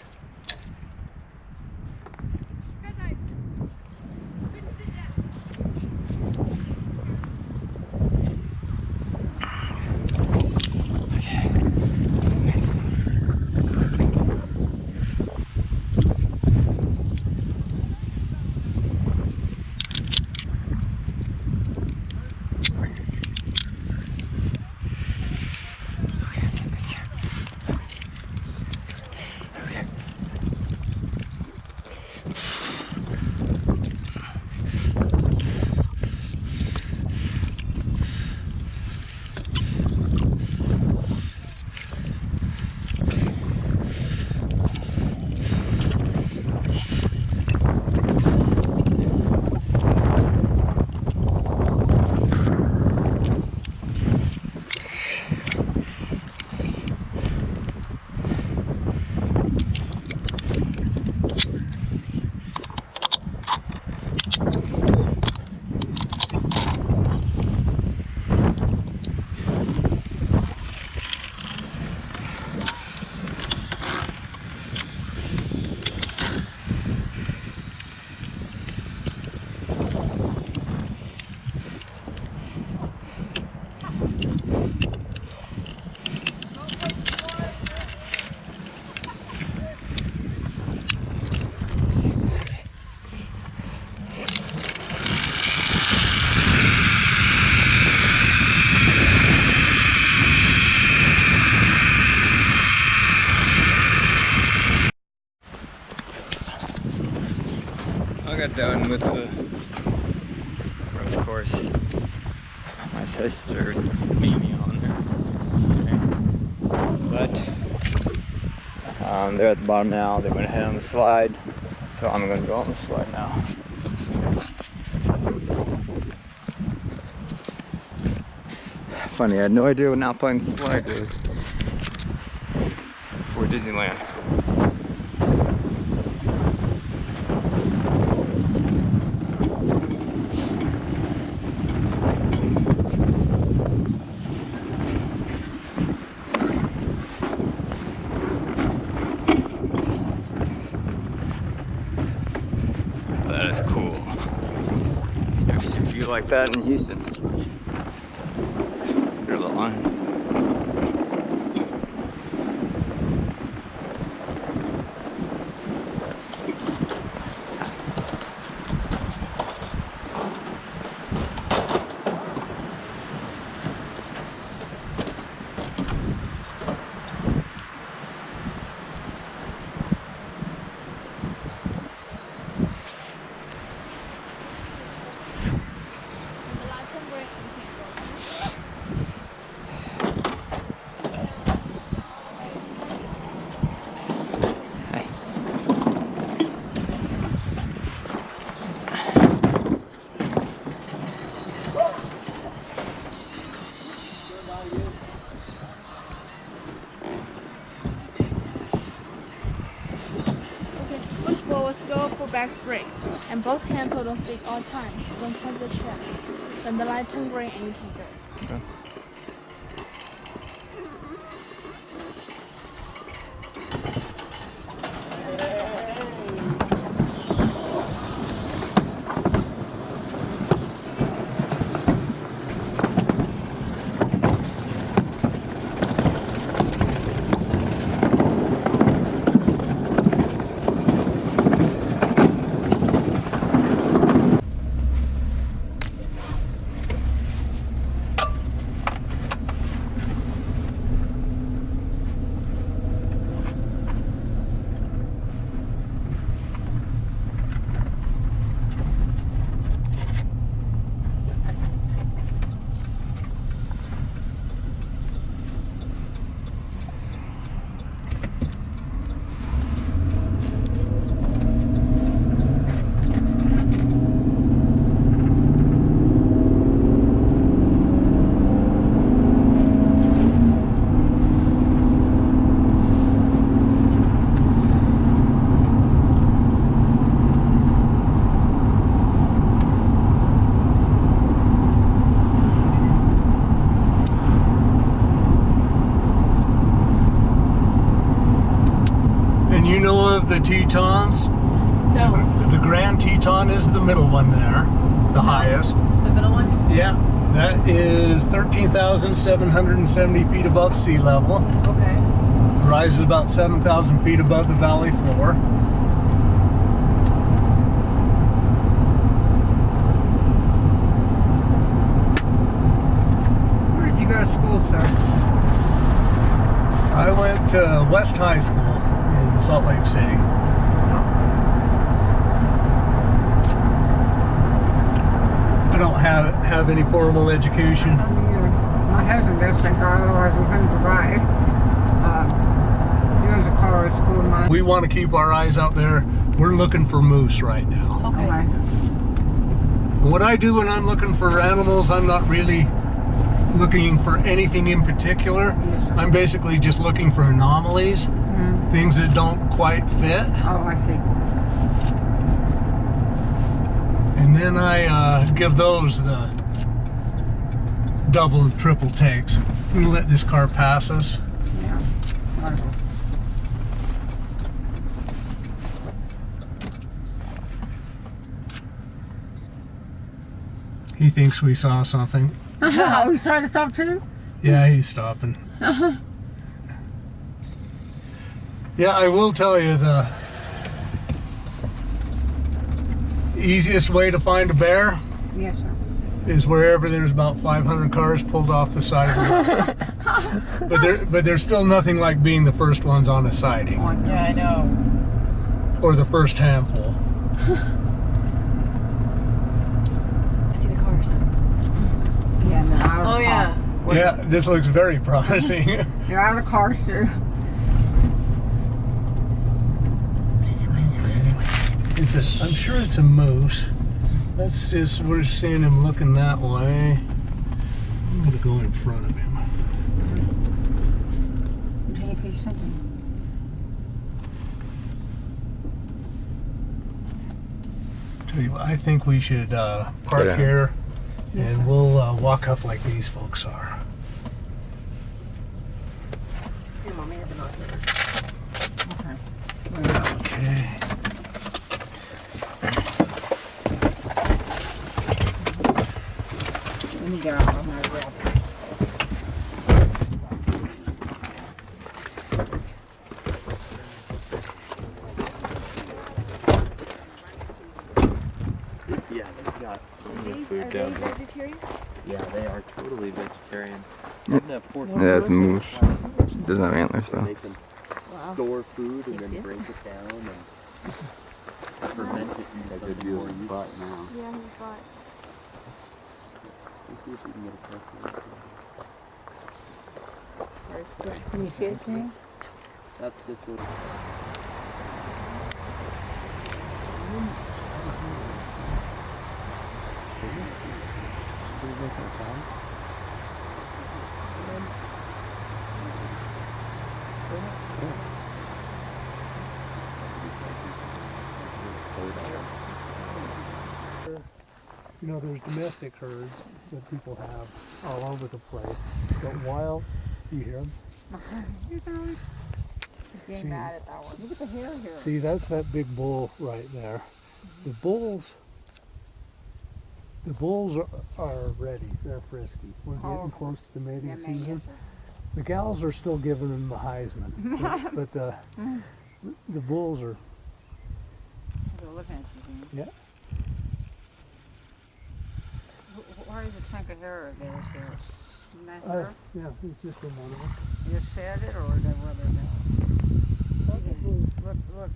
I got done with the race course. My sister just beat me on there. But they're at the bottom now. They're gonna head on the slide. So I'm gonna go on the slide now. Funny, I had no idea what an alpine slide was before Disneyland. That is cool. Never seen a view like that in Houston. Here's the line. go pull back brake, and both hands hold on stick all times. Don't touch the chair. When the light turns green, and you can go. Okay. You know of the Tetons? No. The Grand Teton is the middle one there, the highest. The middle one? Yeah, that is 13,770 feet above sea level. Okay. Rises about 7,000 feet above the valley floor. Where did you go to school, sir? I went to West High School in Salt Lake City. I don't have any formal education. My husband does, thank God, otherwise we couldn't survive. He owns a car at school of mine. We want to keep our eyes out there. We're looking for moose right now. Okay. And what I do when I'm looking for animals, I'm not really looking for anything in particular. I'm basically just looking for anomalies, things that don't quite fit. Oh, I see. And then I give those the double and triple takes. I'm gonna let this car pass us. Yeah. Wonderful. He thinks we saw something. Oh, he's trying to stop too? Yeah, he's stopping. Yeah, I will tell you the easiest way to find a bear Yes, sir. is wherever there's about 500 cars pulled off the side of the road. But there's still nothing like being the first ones on a sighting. Yeah, I know. Or the first handful. I see the cars. Yeah, and they're out of Oh, the yeah. car. Yeah, this looks very promising. They're out of the cars too. I'm sure it's a moose. We're seeing him looking that way. I'm gonna go in front of him. Take a picture of something. Tell you what, I think we should park down. here and we'll walk up like these folks are. Here, Mommy, have the binoculars. Okay. Let me get off of my rail. Yeah, they've got plenty of food down there. Vegetarian? Yeah, they are totally vegetarian. Yeah, it's moose. It doesn't have antlers though. They can store food and then break it down and ferment it into something more useful. Yeah, he's bought. Let's see if we can get a picture. Can you see it, Jane? That's just what. You know, there's domestic herds that people have all over the place, but wild, you hear them? He's getting mad at that one. Look at the hair here. See, that's that big bull right there. The bulls are ready. They're frisky. We're getting close to the mating season. The gals are still giving them the Heisman, but the bulls are. Look at you. Yeah. Where is the chunk of hair of theirs here? Isn't that hair? Yeah, it's just in one of them. You just shed it, or is that where they're going? Look,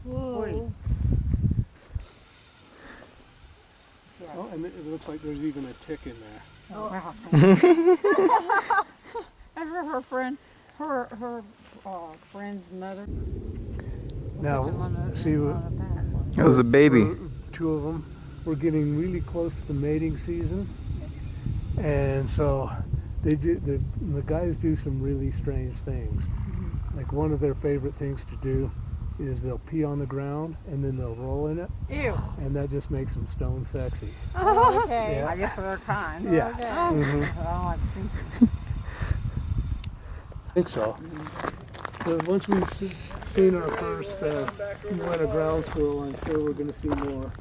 Whoa. Oh, and it looks like there's even a tick in there. Oh, wow. That's her friend, her friend's mother. Now, see, that was a baby. Two of them. We're getting really close to the mating season, and so they do. The guys do some really strange things. Like one of their favorite things to do is they'll pee on the ground and then they'll roll in it. Ew. And that just makes them stone sexy. Oh, okay. Yeah. I guess they're kind. Yeah. Okay. Mm-hmm. I see. I think so. But once we've seen our first win a ground squirrel, I'm sure we're going to see more.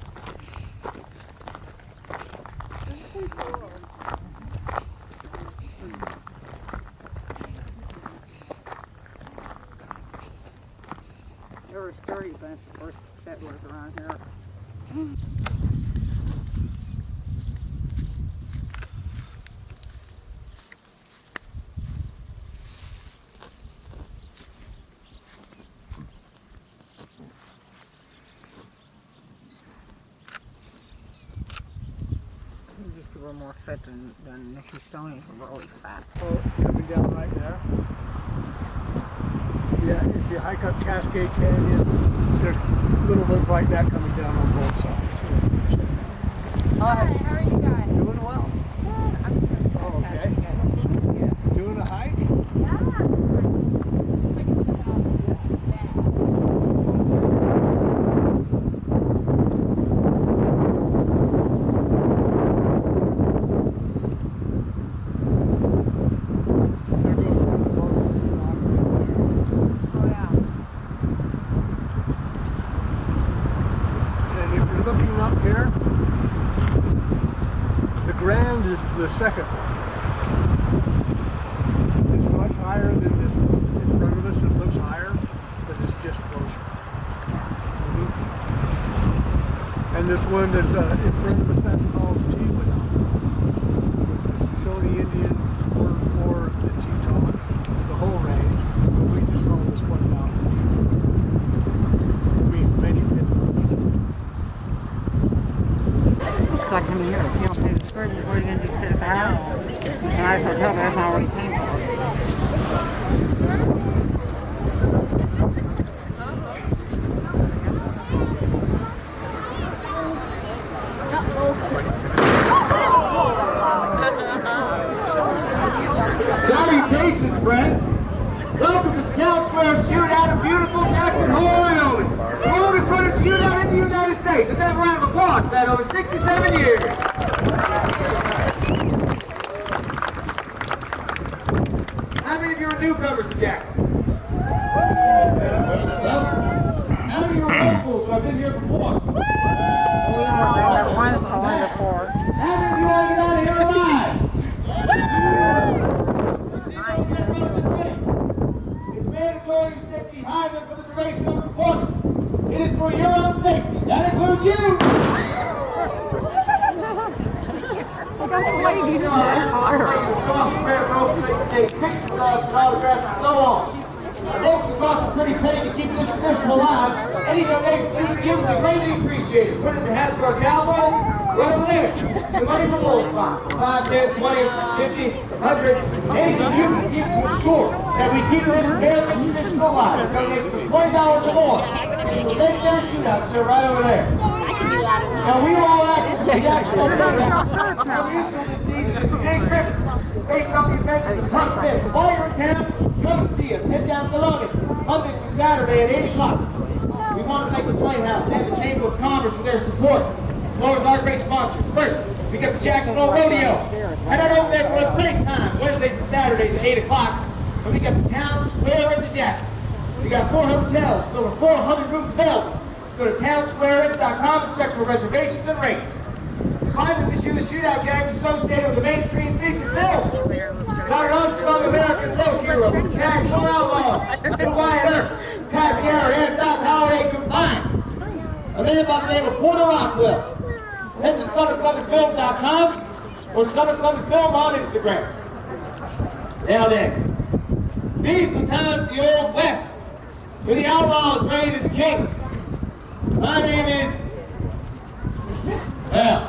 There were sturdy bunch of first settlers around here. Just a little more fit than Nicky Stoney's were really fat. Oh, coming down right there. Yeah, if you hike up Cascade Canyon, there's little ones like that coming down on both sides. Hi, how are you guys? Doing well. Good. I'm just going to sit okay. you guys. Thank you. Doing a hike? The second one. It's much higher than this in front of us. It looks higher, but it's just closer. And this one that's in front of us, that's called Teton. This is Shoshone Indian for the Tetons, the whole range. But we just call this one mountain Teton. I mean, many pitons. It's like coming here. If you don't pay the square, what are you going to do? Sit at the house? And I said, tell that's not where he came from. Salutations, friends! Welcome to the Town Square Shootout of beautiful Jacksonville, Wyoming. The longest running shootout in the United States. Let's have a round of applause for that over 67 years. How many of you are newcomers to Jackson? How many of you are locals who have been here before? That one told me before. How many of you want to get out of here alive? It's mandatory to sit behind them for the duration of the performance. It is for your own safety. That includes you. Pictures with us and autographs and so on. Our folks across the pretty penny to keep this tradition alive. Any donations you would be greatly appreciated. Put it in the hands of our cowboys. Right over there. The money for both. 5, 10, 20, 50, 100. Anything you can keep to ensure that we keep this very tradition alive. Donations of $20 or more. Legendary shootout, sir, right over there. Now we are all active in Jacksonville. Based on the events of the front fifth. While you're in town, come and see us. Head down to Monday through Saturday at 8 o'clock. We want to thank the Playhouse and the Chamber of Commerce for their support. Well, as our great sponsors. First, we got the Jacksonville Rodeo. Head on over there for a great time, Wednesdays and Saturdays at 8 o'clock. And we got the town square at the Jackson. We got 4 hotels, over 400 rooms available. Go to townsquareinns.com and check for reservations and rates. Finally, this year the Shootout Gang is associated with the mainstream feature film. Got an unsung American folk hero, Jack Four Outlaws, the Wyatt Earp, Pat Garrett, and Doc Holliday combined. A man by the name of Porter Rockwell. Head to SummitThunderFilm.com or SummitThunderFilm on Instagram. Now then, these are the times of the Old West, where the outlaws reign as king. My name is, well,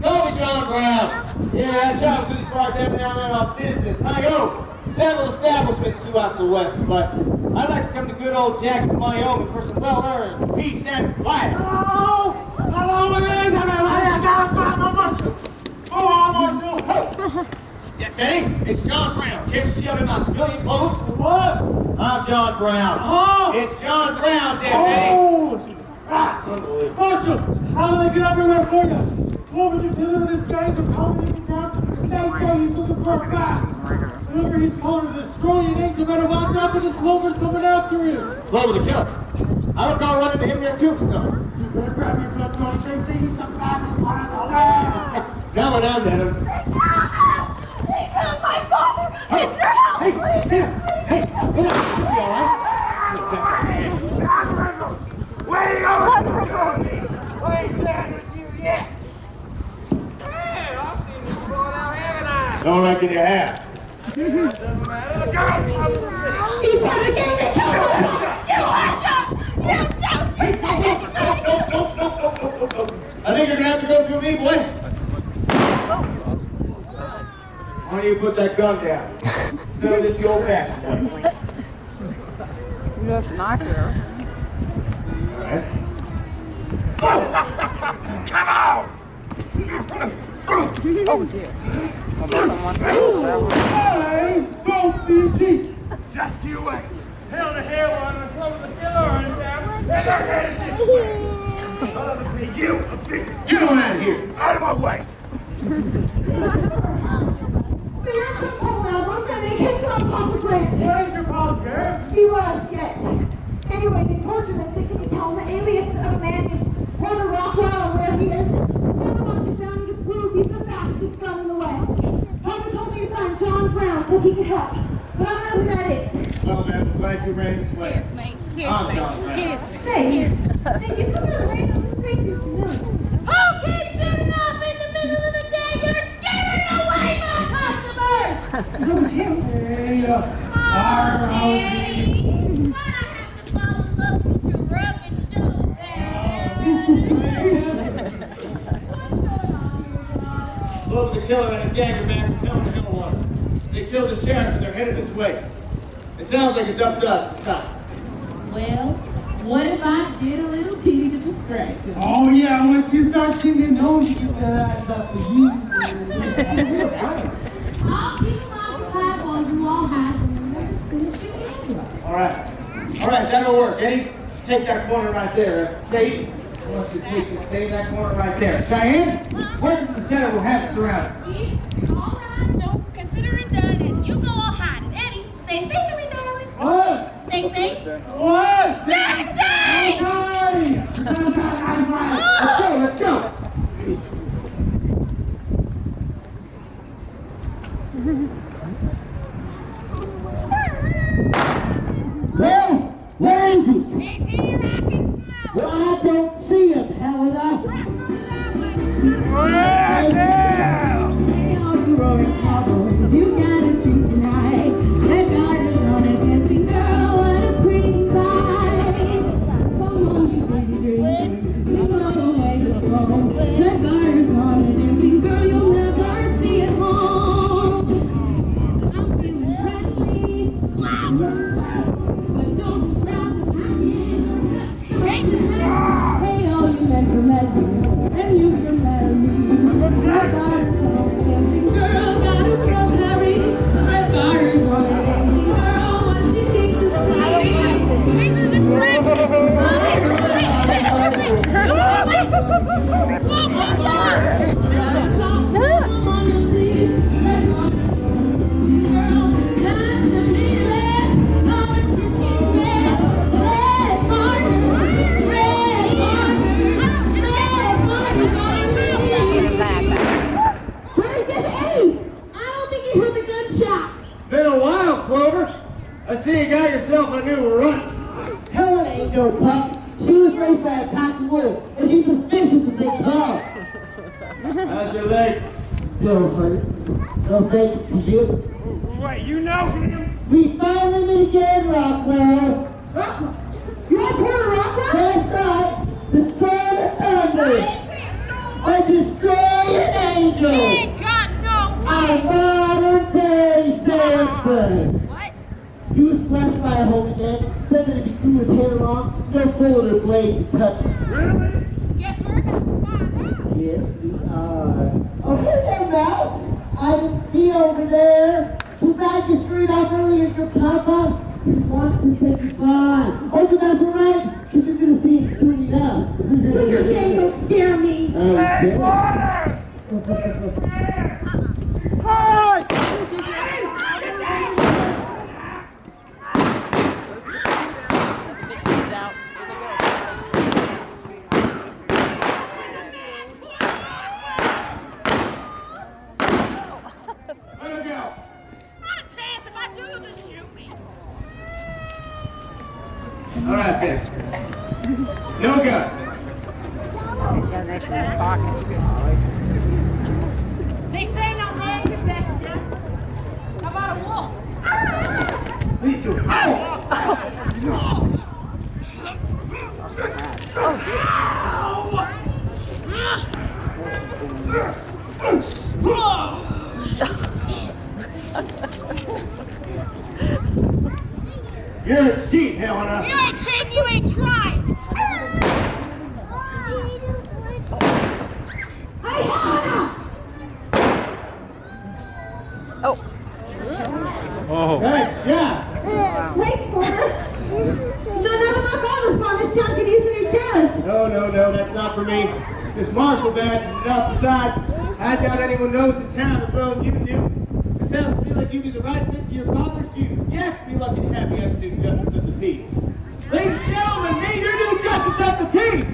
call me John Brown. Yeah, I travel through this part every now and then on business. I own several establishments throughout the West, but I'd like to come to good old Jackson, Wyoming for some well-earned peace and quiet. Hello! Hello, it is everybody! I got a problem! Oh, Marshal! Yeah, Benny, it's John Brown. Can't you see I'm in my civilian clothes? What? I'm John Brown. Oh! It's John Brown, Benny. Oh! Marshal, how did I get everywhere for you? What was the killer of this gang from coming into town? Now he's looking for a fact. Whoever he's calling to destroy you, ain't you better watch out for the Clover's coming after you. Clover the killer? I don't know run into him near Tombstone. You better grab your blood going straight to you some madness on it. Now and down, Madam. He killed my father! Sister, help me! Hey, get up. You all right? Where are you going? Wait, Dad, you yet? Don't reckon you have. He's got a gang to kill us! You I think you're gonna have to go through me, boy. Why don't you put that gun down? Settle this the old-fashioned way. You have a knife here. All right. Come on! Oh dear. Hey, don't be a cheat. Just you wait. Hell to hell, I'm gonna close the killer in town. You, get on out of here. Out of my way. Where's your Paul, Sheriff? He was, yes. Anyway, they tortured us thinking he's held the alias of a man named Porter Rockwell, or where he is. Never want to found to prove he's the fastest gun in the West. Papa told me to find John Brown so he could help. But I don't know who that is. Well, man, I'm glad you ran this way. Excuse me. I'm John Brown. Say, you took out a random face is familiar. Who keeps shooting off in the middle of the day? You're scaring away my customers! Hey, Clover the killer and his gang are back from Teton Hill Water. They killed the sheriff and they're headed this way. It sounds like it's up to us to stop. Well, what if I did a little key to distract him? oh yeah, once you start singing, don't get that stuff for you. I'll keep my flag while you all have them. All right, that'll work. Eddie, take that corner right there. Sage, I want you to stay in that corner right there. Cheyenne, where's the center? We'll have it surrounded. All right, don't consider it done, and you go all hide. And Eddie, stay safe to me, darling. What? Stay safe. What? Stay safe! Let's go. Well, where is he? He's here, I can smell. Well, I don't see him, Helena. You got a treat tonight. That guy is on a dancing girl. What a pretty sight. Come on, you pretty dream. You know the way to go. you got yourself a new run. Helen ain't no pup. She was raised by a pack of wolves, and she's as vicious as they come. How's your leg? Still hurts. No thanks to you. Wait, you know him? We finally meet again, Rockwell. You're Porter Rockwell? That's right. The son of thunder. A destroying angel. Ain't got no A modern day Samson. What? He was blessed by a holy man, said that if he grew his hair long, no bullet or blade could touch him. Really? Guess we're gonna find out. Yes, we are. Oh, here there, Mouse. I didn't see you over there. Too bad you screwed off earlier, your papa. He wanted to say goodbye. Oh, but that's all right, because you're going to see him soon enough. Your game don't scare me. Hey, water! All right, then. No gun. They say no man is best, Jeff. How about a wolf? Please do. You're a cheat, Helena. You ain't cheating, you ain't trying. Oh. Nice job. Thanks, Porter. None of my brothers on this town could use a new sheriff. No, that's not for me. This marshal badge is enough. Besides, I doubt anyone knows this town as well as you do. It sounds to me like you'd be the right fit for your father's shoes. Jack's be lucky to have you as the new justice of the peace. Ladies and gentlemen, meet your new justice of the peace.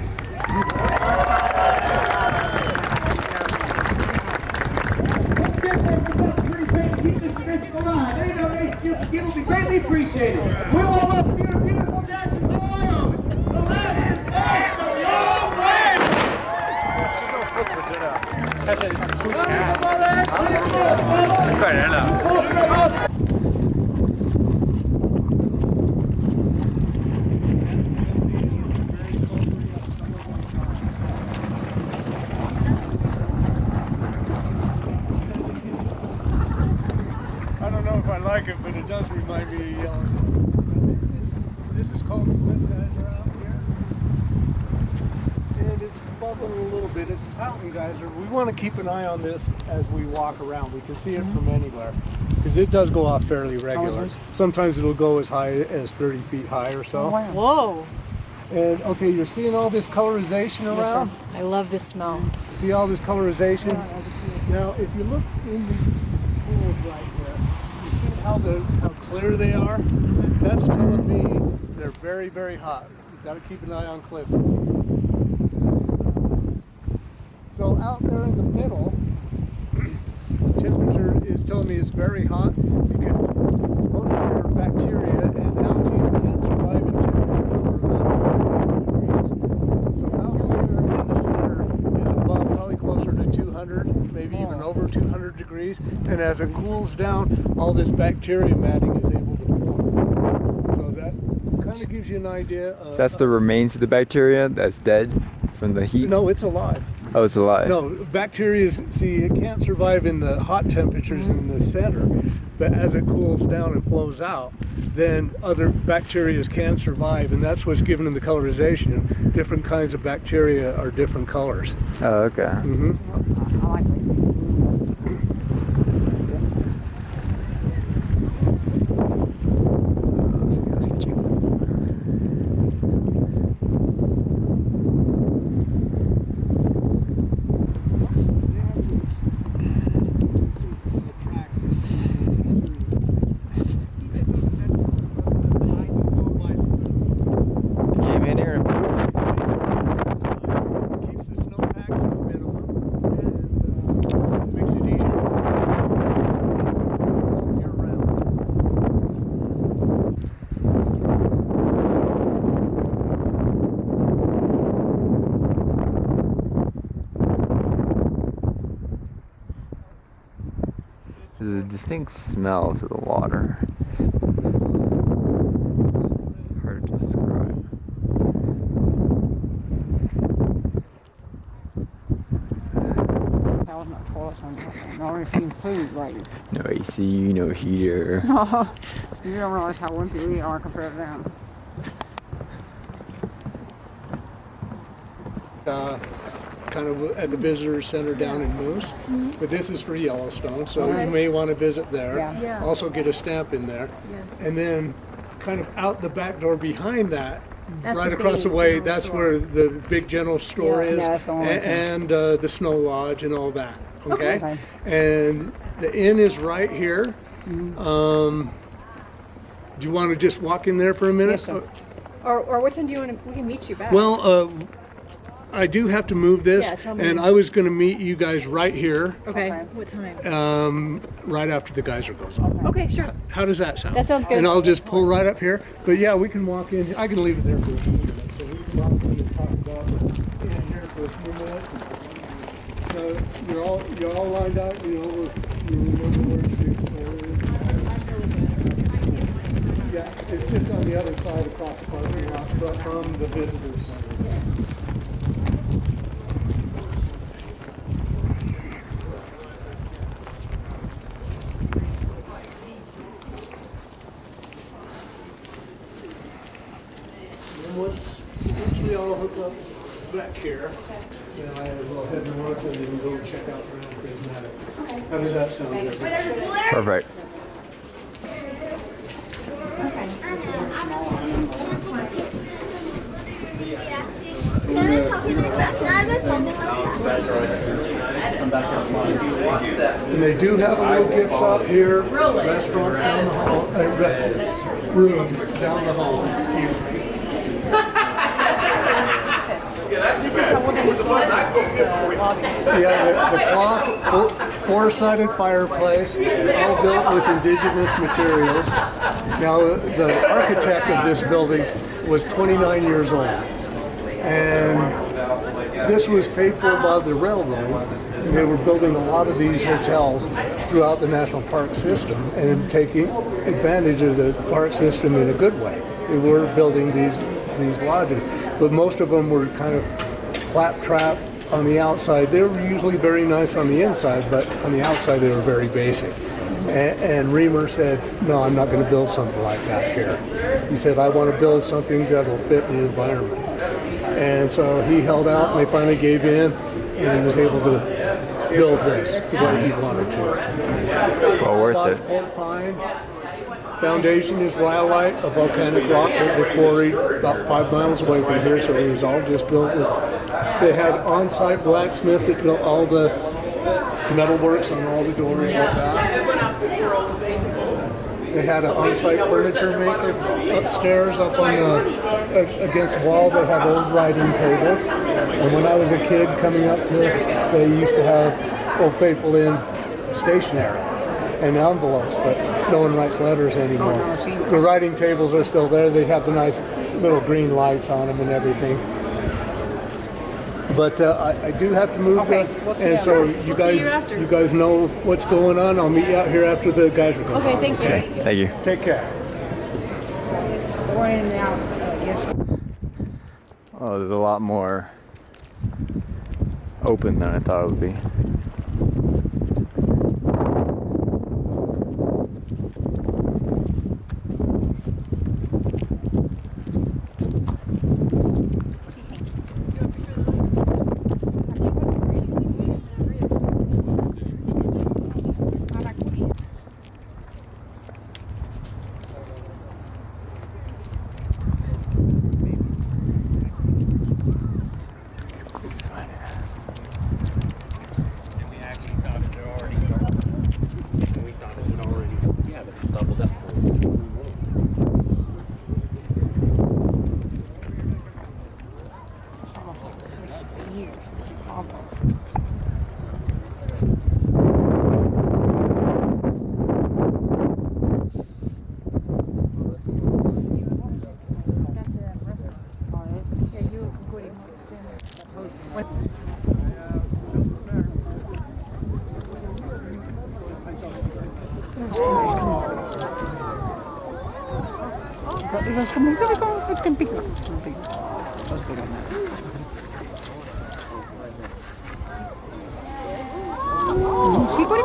Let's get folks about the pretty pay to keep this tradition alive. Any donation you can give will be greatly appreciated. We all welcome you to beautiful Jacksonville, Wyoming. The last place of the old west. I don't know if I like it, but it does remind me of Yellowstone. This is called the Cliff Geyser out here. And it's bubbling a little bit. It's a fountain geyser. We want to keep an eye on this as we walk around. We can see it from anywhere because it does go off fairly regular. Sometimes it'll go as high as 30 feet high or so. Oh, wow. Whoa. And okay, you're seeing all this colorization around? I love this smell. See all this colorization? Now, if you look in these pools right here, you see how clear they are? That's telling me they're very, very hot. You've got to keep an eye on cliff pieces. So out there in the middle, temperature is telling me it's very hot because most of your bacteria and algae can't survive in temperatures over about 100 degrees. So out here in the center is above, probably closer to 200, maybe even over 200 degrees. And as it cools down, all this bacteria matting is able to form. So that kind of gives you an idea of... So that's the remains of the bacteria that's dead from the heat? No, it's alive. Oh, it's alive. No, bacteria, see, it can't survive in the hot temperatures in the center, but as it cools down and flows out, then other bacteria can survive, and that's what's giving them the colorization. Different kinds of bacteria are different colors. Oh, okay. I like it. Came in here and moved. Keeps the snowpack to a minimum. distinct smell to the water. Hard to describe. That was not close. I'm already seeing food, right? No AC, no heater. You don't realize how wimpy we are compared to them. Kind of at the visitor center down in Moose, but this is for Yellowstone, so you may want to visit there. Yeah. Also get a stamp in there. Yes. And then kind of out the back door behind that, That's right the across the big way, general that's store. where the big general store Yeah, is, that's the only thing. and the snow lodge and all that. Okay? Okay. And the inn is right here. Do you want to just walk in there for a minute? Yes, sir. Or what time do you want to? We can meet you back. Well, I do have to move this, Yeah, tell me. and I was going to meet you guys right here, Okay. What time? right after the geyser goes off. Okay, sure. How does that sound? That sounds good. And I'll just pull right up here. But yeah, we can walk in. I can leave it there for a few minutes. So we can walk in and talk about it in here for a few minutes. So you're all lined up. You know, you remember where the big store is. Yeah, it's just on the other side across the parking lot from the visitors center. Once we all hook up back here, then I will head north and then go check out around Prismatic. How does that sound? Perfect. And they do have a little gift shop here, restaurants down the hall, rooms down the hall. Excuse me. Yeah, the clock, four-sided fireplace, all built with indigenous materials. Now, the architect of this building was 29 years old, and this was paid for by the railroad. They were building a lot of these hotels throughout the national park system and taking advantage of the park system in a good way. They were building these lodges, but most of them were kind of claptrap on the outside. They were usually very nice on the inside, but on the outside they were very basic. And Reamer said, no, I'm not going to build something like that here. He said, I want to build something that will fit the environment. And so he held out, and they finally gave in, and he was able to build this the way he wanted to. Well worth it. Port Pine. Foundation is rhyolite, a volcanic rock that they quarried about 5 miles away from here, so it was all just built with. They had on-site blacksmith that built all the metalworks on all the doors like that. They had an on-site furniture maker upstairs up on the against the wall. They have old writing tables. And when I was a kid coming up to, they used to have Old Faithful Inn stationery and envelopes, but no one writes letters anymore. The writing tables are still there. They have the nice little green lights on them and everything. But I do have to move and so you guys know what's going on. I'll meet you out here after the geyser goes on. Thank you. Okay, thank you. Take care. Oh, there's a lot more open than I thought it would be. es como fue camping. Sí, por ahí.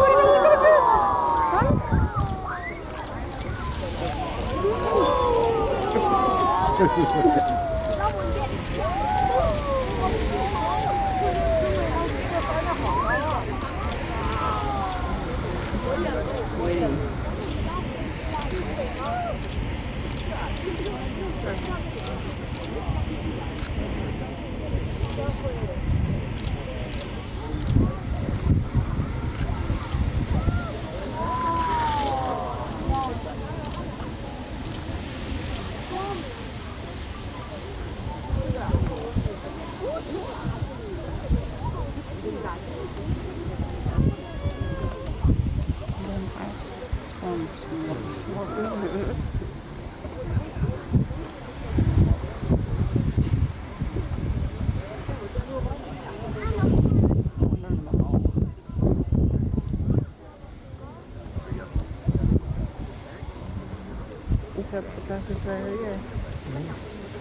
Except the back is right here.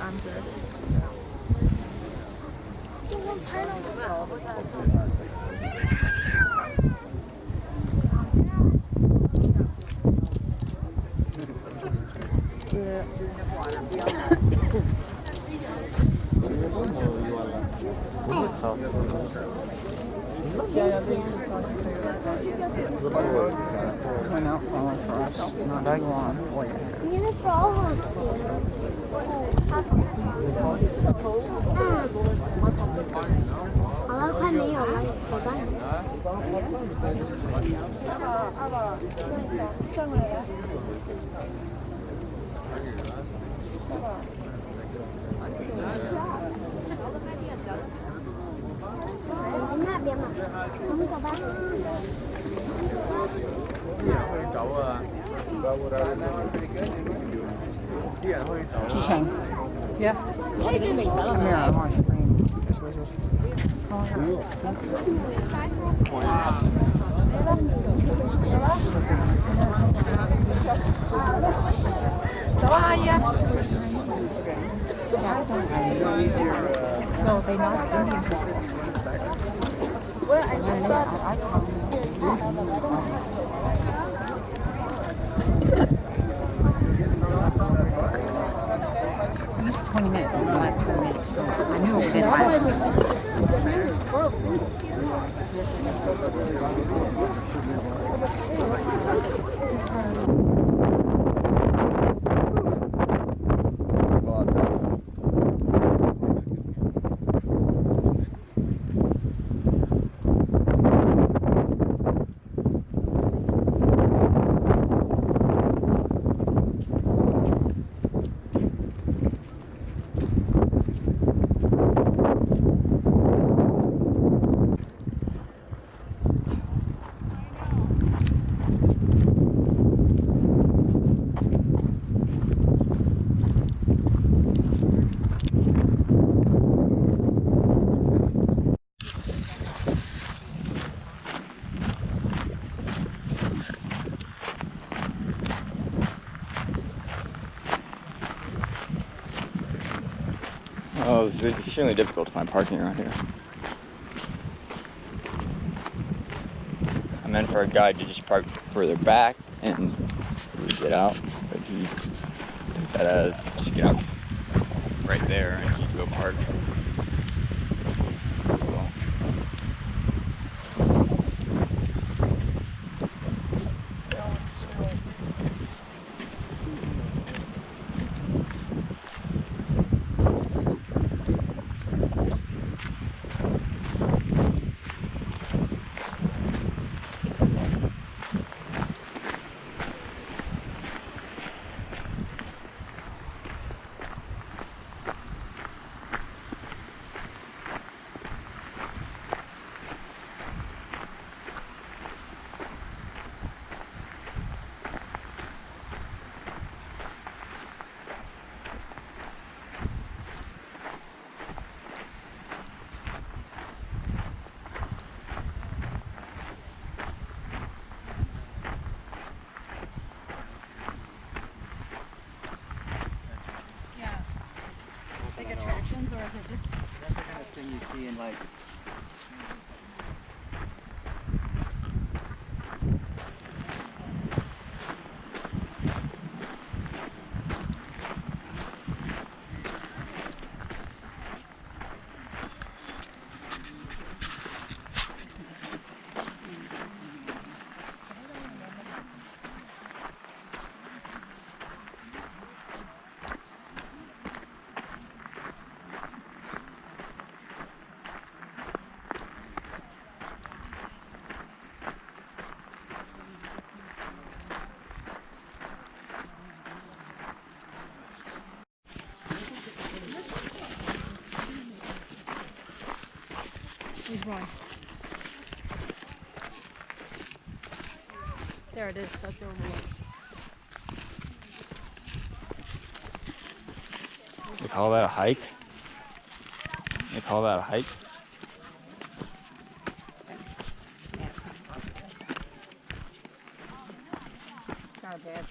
I'm good. Yeah. Come here, I want to scream. No, they not Indian people. Well, I just saw 20 minutes in the last 20 minutes, so I knew it would be last. Oh, it's extremely difficult to find parking around here. I meant for a guide to just park further back and get out, but he took that as just get out right there and you can go park. Cool. instructions, or is it just? That's the kind of thing you see in like. There's one. There it is. That's over there. They call that a hike? They call that a hike? Not a bad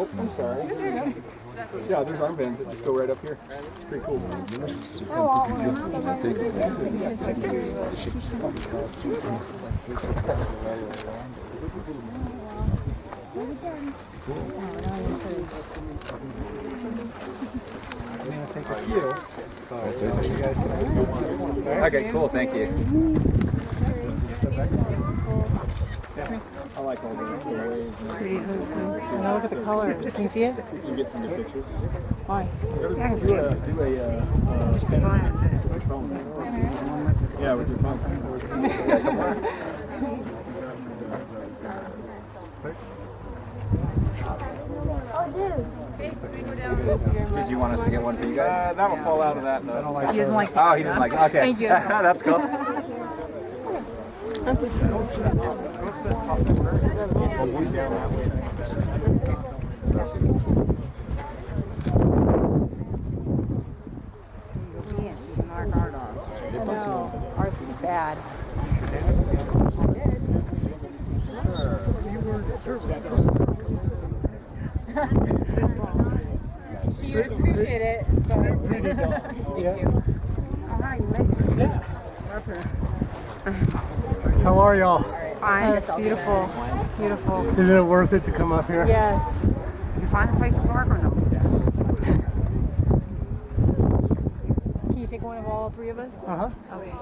Oh, I'm sorry. Yeah, there's armbands that just go right up here. It's pretty cool. I'm going to take a few. So you guys can have one. Okay, cool. Thank you. I like all the waves. Pretty. Now look at the colors. Can you see it? You can get some good pictures. Why? Do phone. Yeah, with your phone. Did you want us to get one for you guys? That'll fall out of that. Though. He doesn't like. Oh, he doesn't like it. Okay. Thank you. That's cool. Oh, ours is bad. She would appreciate it. Thank you. How are y'all? Fine. It's beautiful. Beautiful. Isn't it worth it to come up here? Yes. Did you find a place to park or no? Can you take one of all three of us? Uh-huh. Okay.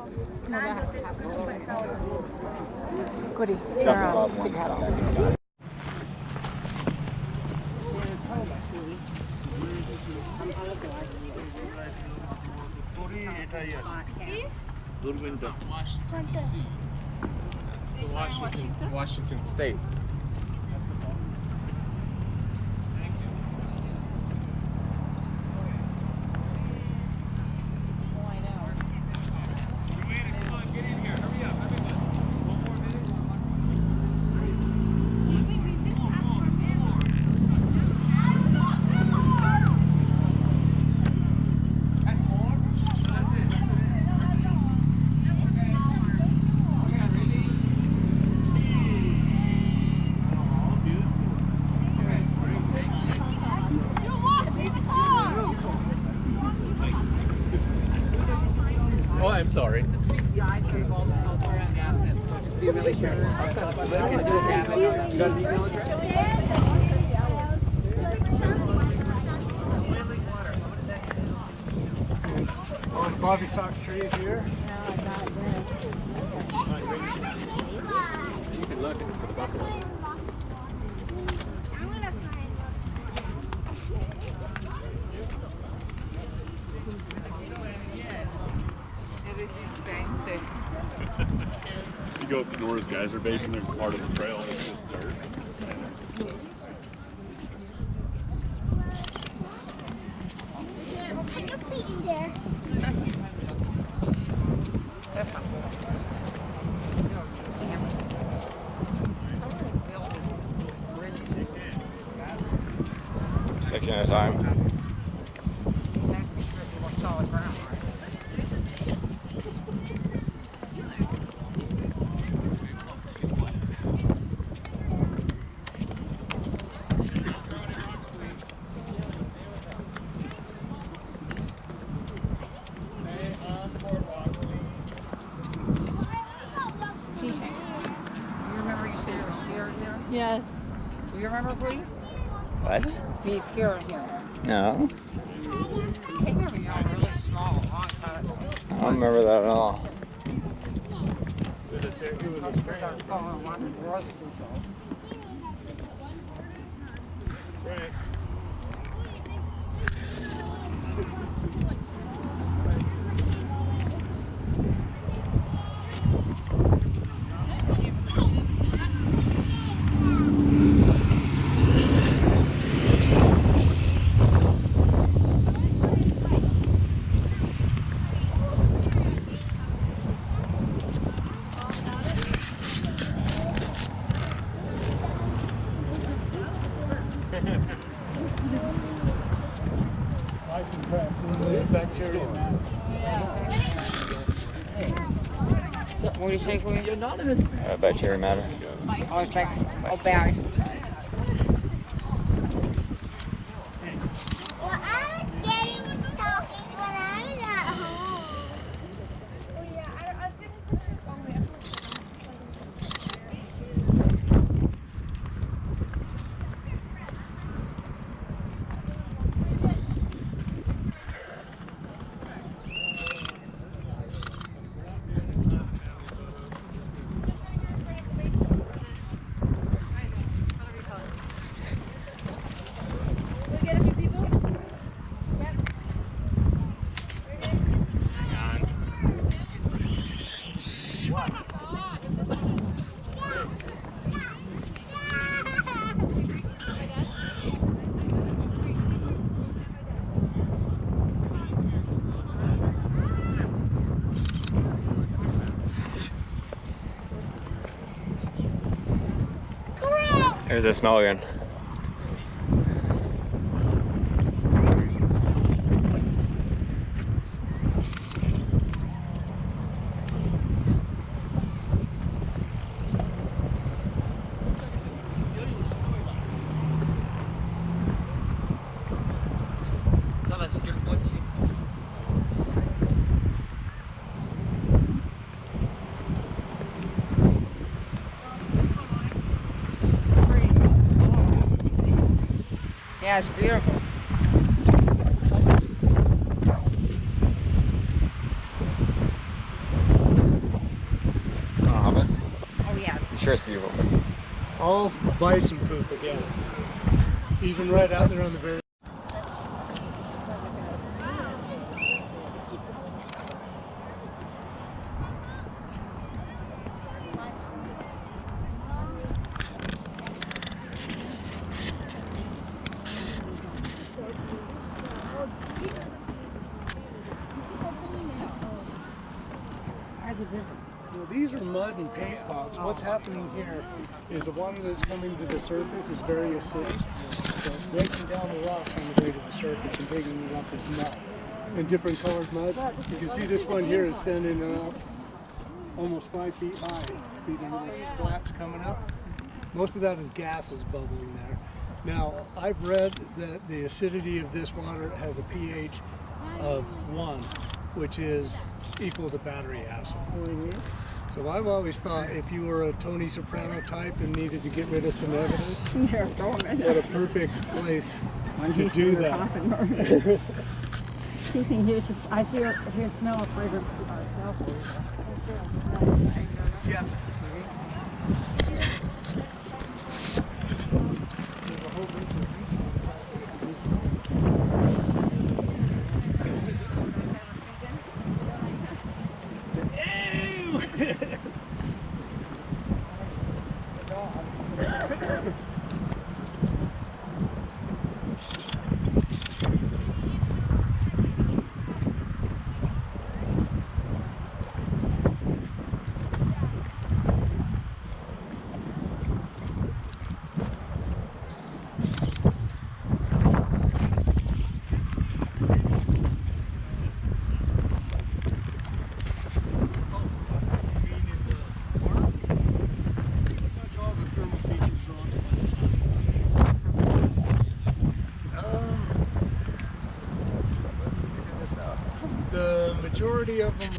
Goody. Take your hat off. Washington, D.C. That's the Washington State. Oh, I'm sorry. Yeah, I take all the filter and acid, so just be be really sure. Bobby Sox tree is here. You can look for the buffalo. You go up to Nora's Geyser Basin, there's part of the trail that's just dirt. That's not cool. Section at a time. Solid ground, right? Yes. Do you remember, please? What? Being scared here. No. Take me when y'all really small, long time. I don't remember that at all. What do you say for you? Anonymous. Bacteria matter. Oh, it's like, oh, berries. Well, I was getting talking when I was at home. Oh, yeah, I was getting pictures on my There's that smell again. Yeah, it's beautiful. Oh, yeah. I'm sure it's beautiful. All bison poop again. Even right out there on the very... Well, these are mud and paint pots. What's happening here is the water that's coming to the surface is very acidic. So it's breaking down the rocks on the way to the surface and digging it up as mud. And different colored mud. You can see this one here is sending up almost 5 feet high. See the flats coming up? Most of that is gases bubbling there. Now, I've read that the acidity of this water has a pH of 1, which is equal to battery acid. So I've always thought if you were a Tony Soprano type and needed to get rid of some evidence, what a perfect place to do that. I hear smell of fragrance. Yeah. The majority of them.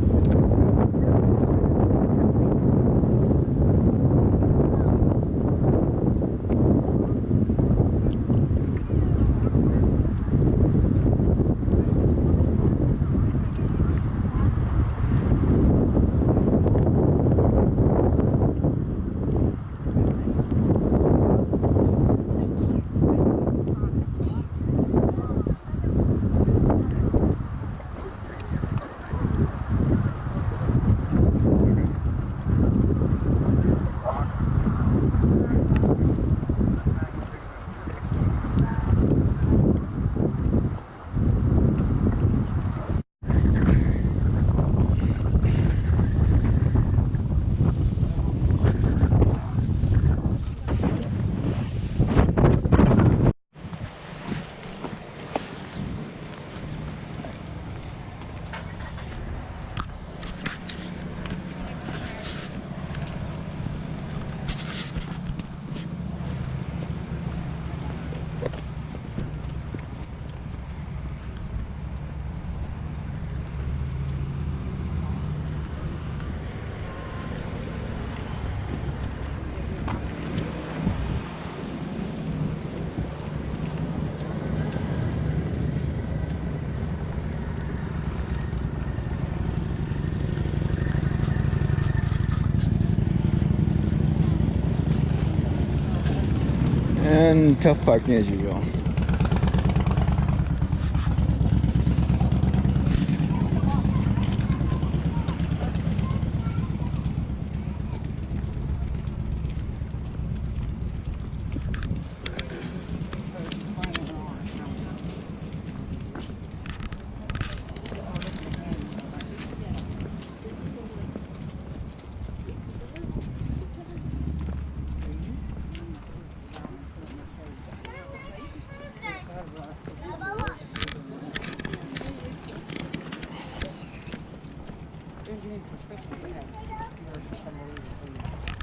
And tough parking as usual.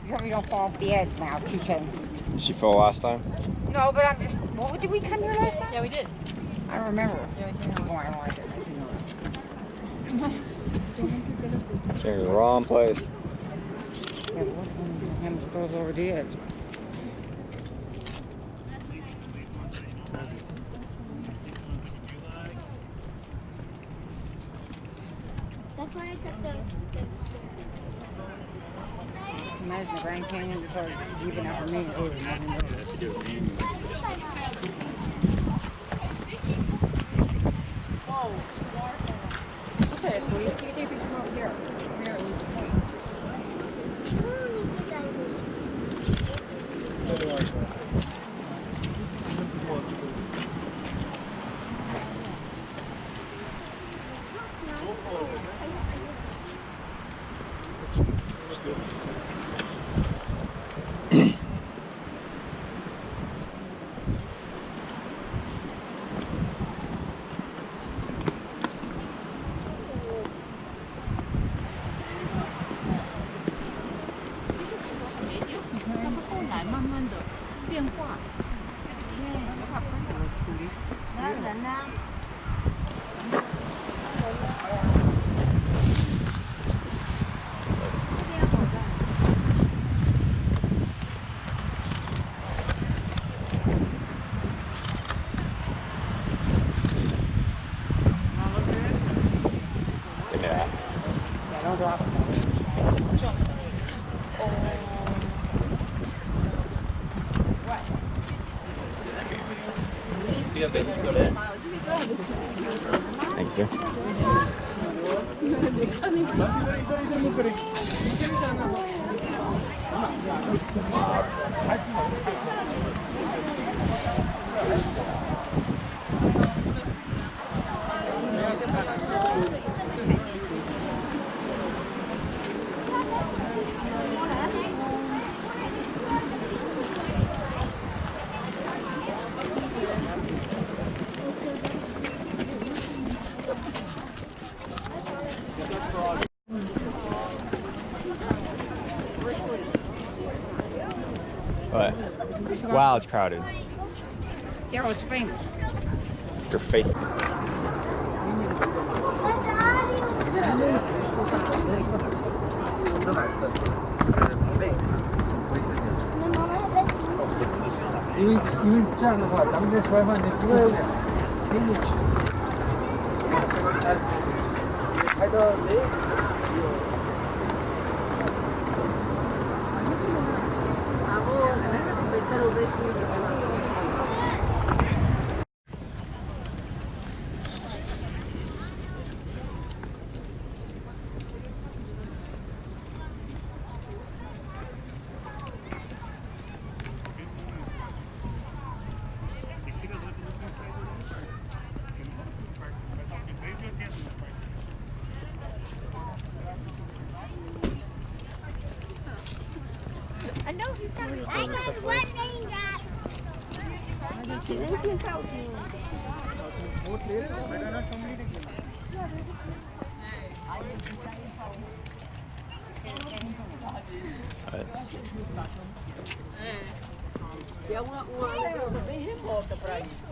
You hope you don't fall off the edge now, too soon. Did she fall last time? No, but I'm just. Well, did we come here last time? Yeah, we did. I don't remember. Yeah, we came here. Oh, I don't like it. She's in the wrong place. Yeah, but what's one of them goes over the edge? That's why I took those. Imagine Grand Canyon just started giving out for me. Oh, Let's do it manually. Okay, well, you can take a picture from over here. From here, at least the point. Thanks, sir. But wow, it's crowded. Daryl's famous. Your face. I know he's coming. I got one raindrop. Tem uma bem revolta pra isso.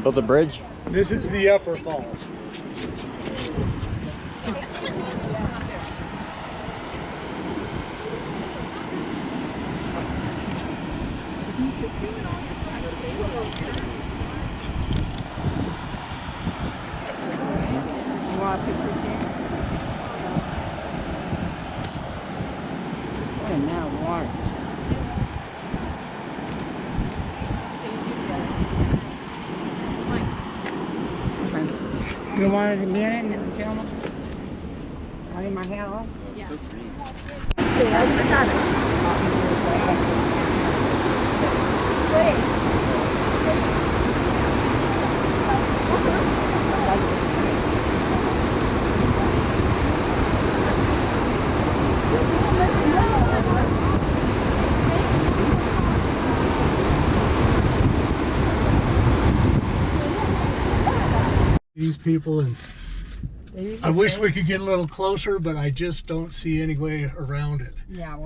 Built a bridge? This is the upper falls. And now water. You wanted to be in it and tell me? I need my hair off? It's so green. These people, and I wish we could get a little closer, but I just don't see any way around it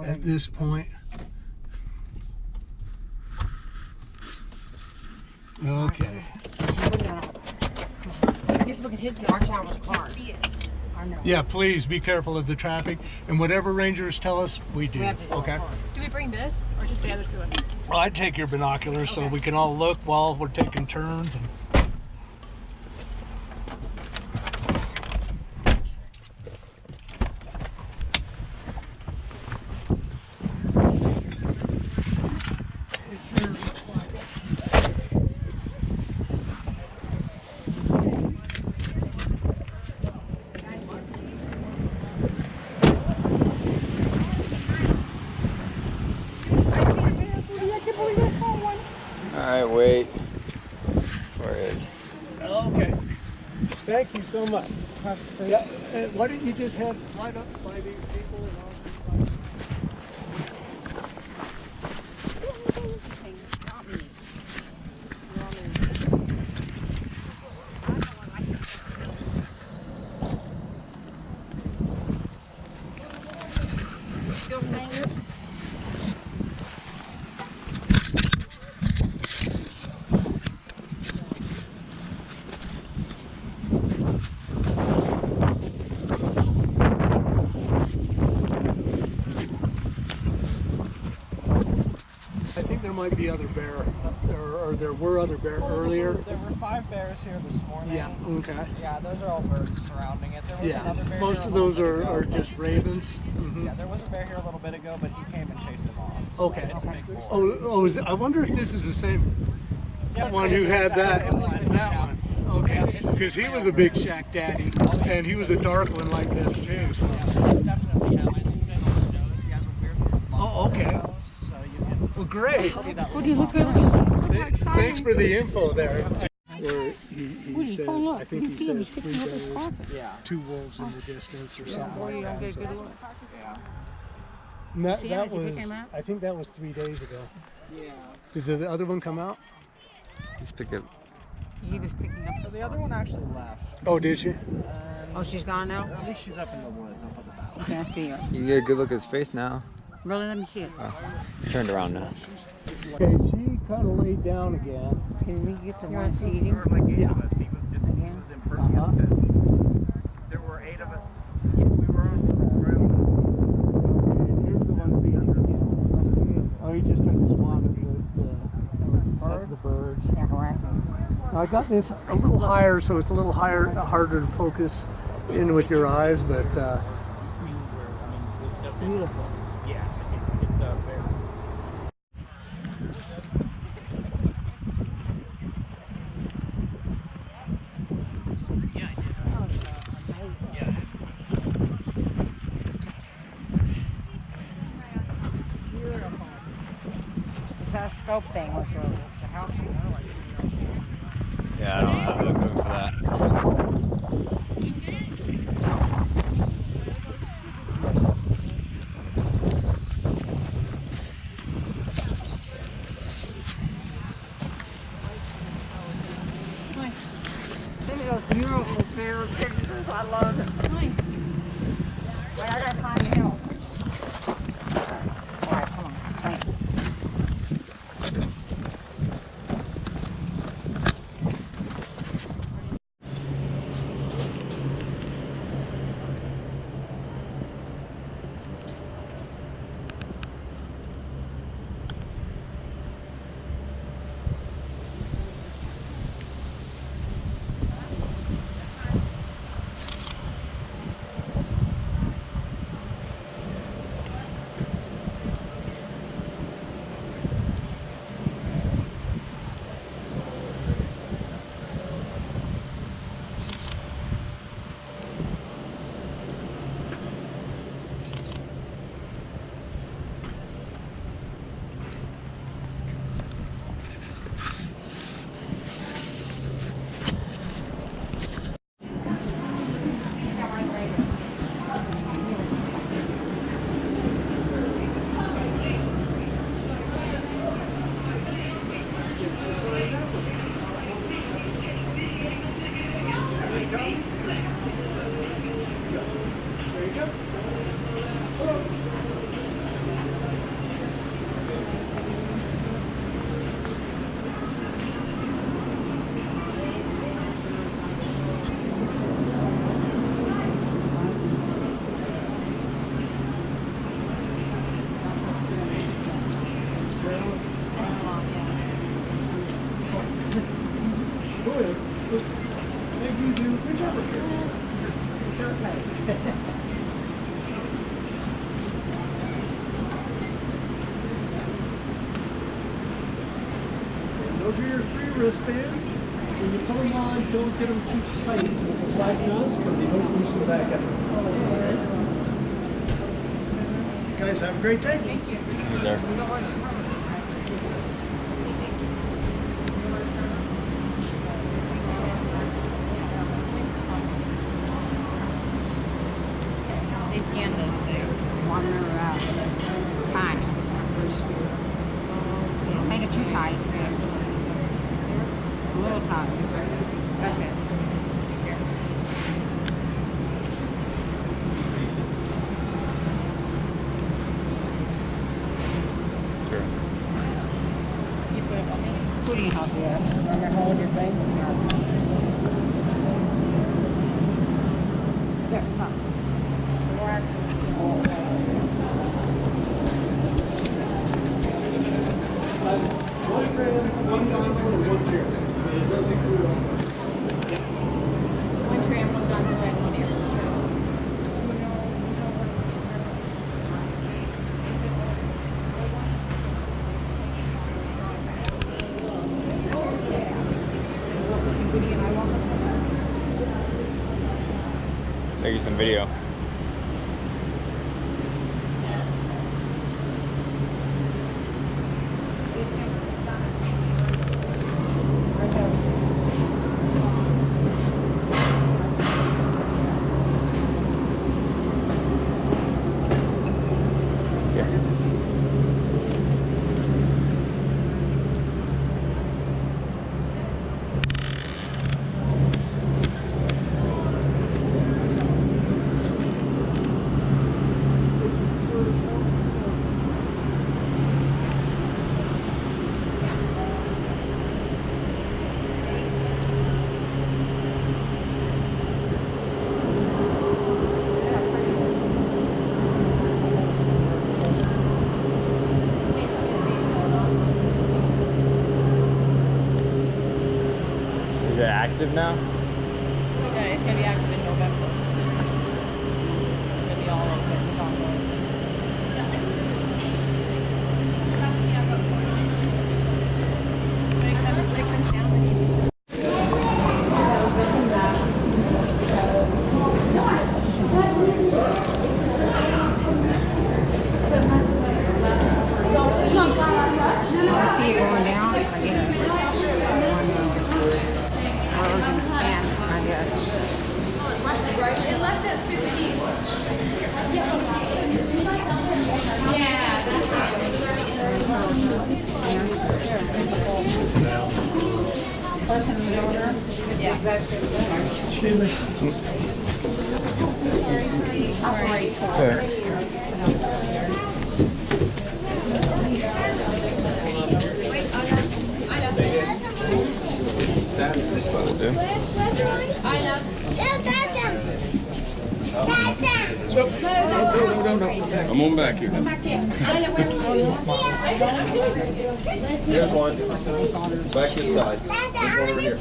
at this point. Okay. You have to look at his watch out with the car. See it. I know. Yeah, please be careful of the traffic, and whatever rangers tell us, we do. Okay. Do we bring this or just the other two? Well, I'd take your binoculars so we can all look while we're taking turns. right, wait for it. Okay. Thank you so much. Yeah, why don't you just head right up by these people and I'll... I think there might be other bear, or there were other bear earlier. There were 5 bears here this morning. Yeah, okay. Yeah, those are all birds surrounding it. There was another bear most here of a little those bit are ago, just ravens. Mm-hmm. Yeah, there was a bear here a little bit ago, but he came and chased him off. Okay. It's a big bull. I wonder if this is the same one who had that one. Okay, because he was a big shack daddy, and he was a dark one like this too. So. Yeah, that's definitely him. I zoomed in on his nose. He has a weird okay. nose, so you can well, great. see that. What do you look at? Thanks for the info there. Where What do he you said, call up? I think You he see him, said he's 3 picking up his bears, pocket. 2 wolves in the distance or something Boy, you like don't that. get So. good look. And that, See him? that Did you pick was, him out? I think that was 3 days ago. Yeah. Did the other one come out? Let's pick it. He was picking up. So the other one actually left. Oh, did you? Oh, she's gone now? At least she's up in the woods, up on the mountain. Okay, I see her. You can get a good look at his face now. Really, let me see it. Oh, turned around now. Okay, she kind of laid down again. Can we get the one feeding? Yeah. Again? There were 8 of us. We were on the trail. Here's the one feeding again. Oh, he just took a swat of the birds. Yeah, right. I got this a little higher, so it's a little harder to focus in with your eyes, but Beautiful. Yeah, it's a bear. That scope thing was the house. Yeah, I don't have a clue for that. Look at those beautiful bear pictures. I love it. Wait, I gotta find the hill. All right, come on. Thank you. Those are your 3 wristbands. When you put them on, don't get them too tight with the black nose because they don't loosen the back end. You guys have a great day. Thank you. Thank you, sir. pandas there. One tight. Don't make it too tight. A little tight. That's it. Putting it out there. Remember, hold your thing. There, stop. One tram, one gondola, and one chair. And it does include all. One tram, one gondola, and one air. Take you some video. Is it active now? Yeah, it's gonna be active in November. It's gonna be all open with gondolas. I see it going down. I get it. It left at 15. Person in the order? Yeah. This one will do. Come on back here. Here's one. Back this side. There's one over here.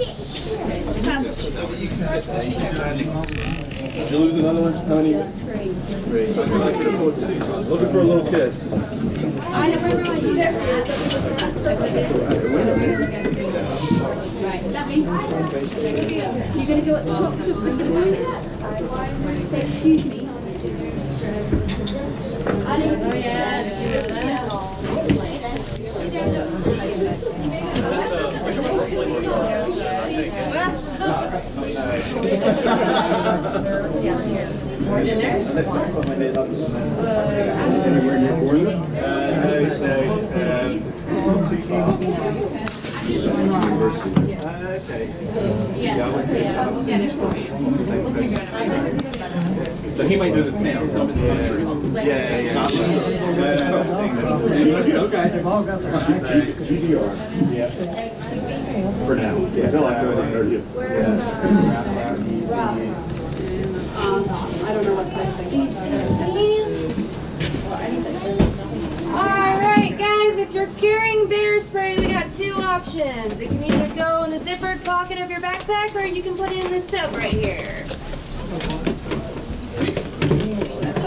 You can sit there. You can stand. Did you lose another one? How many? Three. I can afford to. Looking for a little kid. I never realized you guys You're going to go at the top to bring them back. Say, excuse me. That's not something they love. Anywhere near Bournemouth? No, so too far. University. Okay. Yeah, I went to same place. So he might do the town, some in the country. Yeah. Okay. GDR. Yeah. For now. Yeah. Until I go there. I don't know what kind of thing. Alright guys, if you're carrying bear spray, we got two options. It can either go in a zippered pocket of your backpack or you can put it in this tub right here.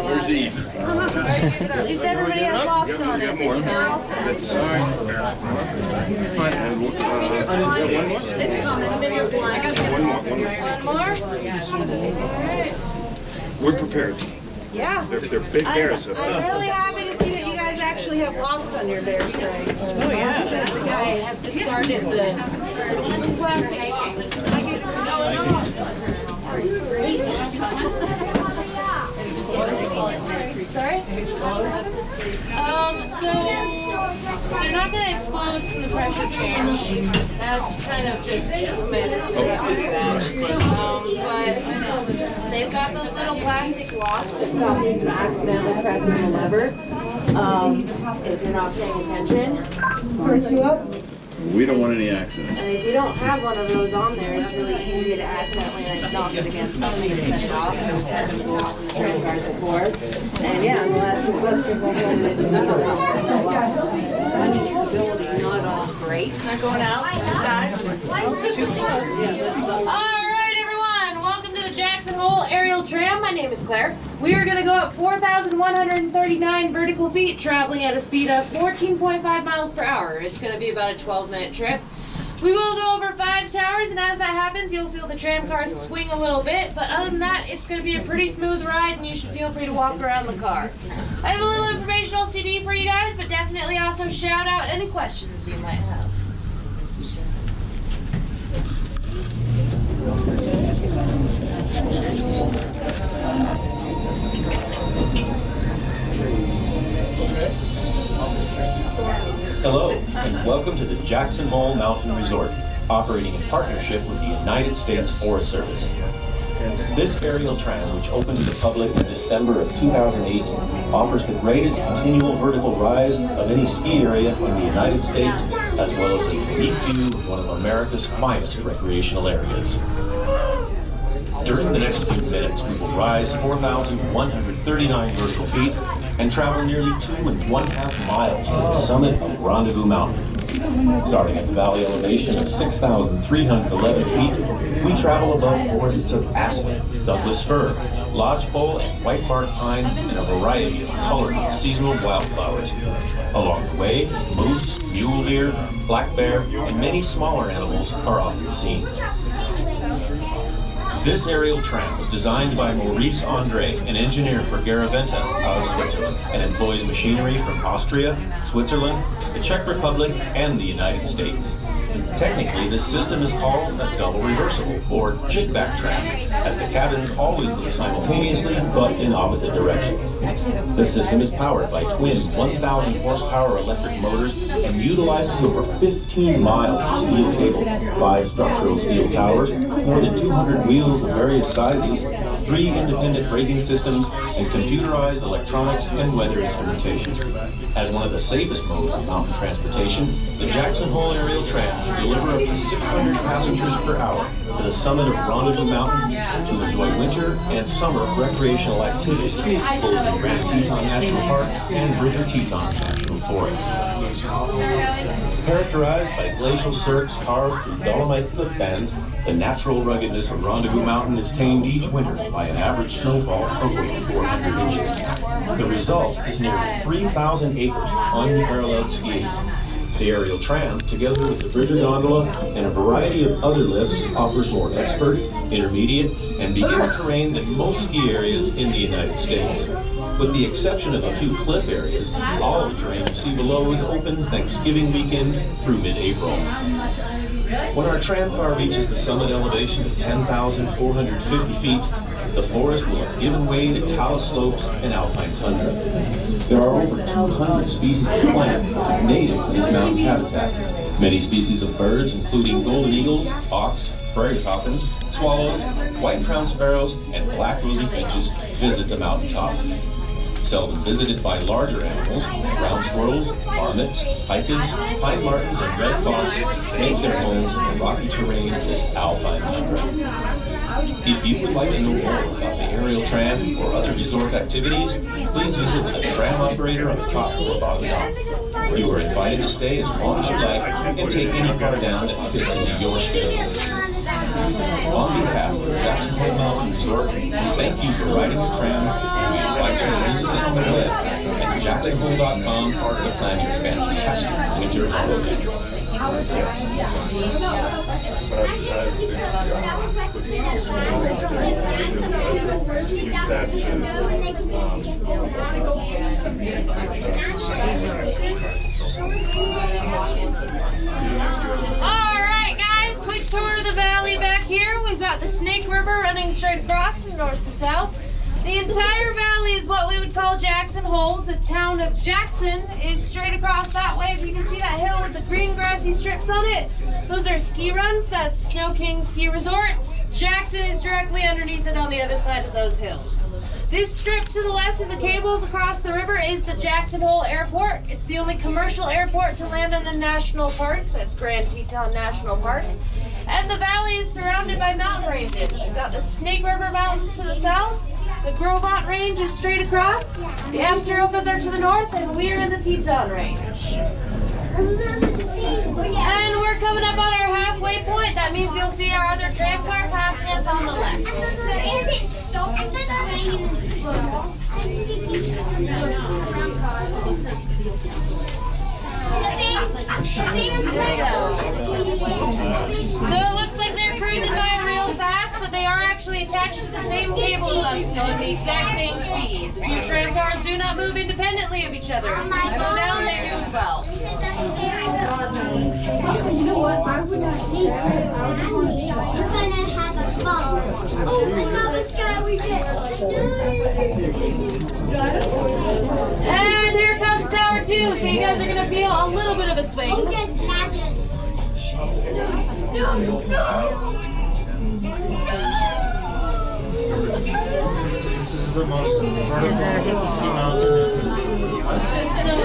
Where's these? At least everybody has locks on it this time. One more? We're prepared. Yeah. They're big bears. I'm really happy to see that you guys actually have locks on your bear spray. Oh yeah. The guy had discarded the plastic pockets. Oh no. It's great. So they're not going to explode from the pressure change. That's kind of just mandatory. But they've got those little plastic locks that stop you from accidentally pressing the lever. If you're not paying attention. Put you up. We don't want any accidents. And if you don't have one of those on there, it's really easy to accidentally knock it against something and set it off. I've had them go off in the tram cars before. And yeah, in the last 2 months, you're going into stability not all great. Not going out side. Too close. Alright everyone, welcome to the Jackson Hole aerial tram. My name is Claire. We are going to go up 4,139 vertical feet, traveling at a speed of 14.5 miles per hour. It's going to be about a 12-minute trip. We will go over 5 towers, and as that happens, you'll feel the tram cars swing a little bit, but other than that, it's going to be a pretty smooth ride, and you should feel free to walk around the car. I have a little informational CD for you guys, but definitely also shout out any questions you might have. Hello, and welcome to the Jackson Hole Mountain Resort, operating in partnership with the United States Forest Service. This aerial tram, which opened to the public in December of 2008, offers the greatest continual vertical rise of any ski area in the United States, as well as a unique view of one of America's finest recreational areas. During the next few minutes, we will rise 4,139 vertical feet and travel nearly 2.5 miles to the summit of Rendezvous Mountain. Starting at the valley elevation of 6,311 feet, we travel above forests of aspen, Douglas fir, lodgepole, and white bark pine, and a variety of colorful seasonal wildflowers. Along the way, moose, mule deer, black bear, and many smaller animals are often seen. This aerial tram was designed by Maurice Andre, an engineer for Garaventa out of Switzerland, and employs machinery from Austria, Switzerland, the Czech Republic, and the United States. Technically, this system is called a double reversible, or jig-back tram, as the cabins always move simultaneously, but in opposite directions. The system is powered by twin 1,000 horsepower electric motors and utilizes over 15 miles of steel cable, 5 structural steel towers, more than 200 wheels of various sizes, 3 independent braking systems, and computerized electronics and weather instrumentation. As one of the safest modes of mountain transportation, the Jackson Hole aerial tram can deliver up to 600 passengers per hour to the summit of Rendezvous Mountain to enjoy winter and summer recreational activities, both in Grand Teton National Park and Bridger Teton National Forest. Characterized by glacial cirques carved through dolomite cliff bands, the natural ruggedness of Rendezvous Mountain is tamed each winter by an average snowfall of over 400 inches. The result is nearly 3,000 acres of unparalleled skiing. The aerial tram, together with the Bridger gondola and a variety of other lifts, offers more expert, intermediate, and beginner terrain than most ski areas in the United States. With the exception of a few cliff areas, all of the terrain you see below is open Thanksgiving weekend through mid-April. When our tram car reaches the summit elevation of 10,450 feet, the forest will have given way to talus slopes and alpine tundra. There are over 200 species of plant native to this mountain habitat. Many species of birds, including golden eagles, auks, prairie falcons, swallows, white-crowned sparrows, and black rosy finches, visit the mountaintop. Seldom visited by larger animals, ground squirrels, marmots, pipers, pine martens, and red fox make their homes in the rocky terrain of this alpine tundra. If you would like to know more about the aerial tram or other resort activities, please visit with a tram operator on the top or bottom dock. You are invited to stay as long as you like and take any car down that fits into your schedule. On behalf of the Jackson Hole Mountain Resort, thank you for riding the tram. We invite you to visit us on the web at jacksonhole.com to plan your fantastic winter holiday. Alright guys, quick tour of the valley back here. We've got the Snake River running straight across from north to south. The entire valley is what we would call Jackson Hole. The town of Jackson is straight across that way. If you can see that hill with the green grassy strips on it, those are ski runs. That's Snow King Ski Resort. Jackson is directly underneath it on the other side of those hills. This strip to the left of the cables across the river is the Jackson Hole Airport. It's the only commercial airport to land on a national park. That's Grand Teton National Park. And the valley is surrounded by mountain ranges. We've got the Snake River Mountains to the south. The Grovant Range is straight across. The Absarokas are to the north, and we're in the Teton Range. And we're coming up on our halfway point. That means you'll see our other tram car passing us on the left. So it looks like they're cruising by real fast, but they are actually attached to the same cables as us, going the exact same speed. The two tram cars do not move independently of each other. If they go down, they do as well. You know what? I would not eat this. I would want to eat. It's gonna have a ball. Oh, another sky we did. And here comes Tower 2, so you guys are gonna feel a little bit of a swing. Oh, yes, So this is the most vertical ski mountain in the US. So the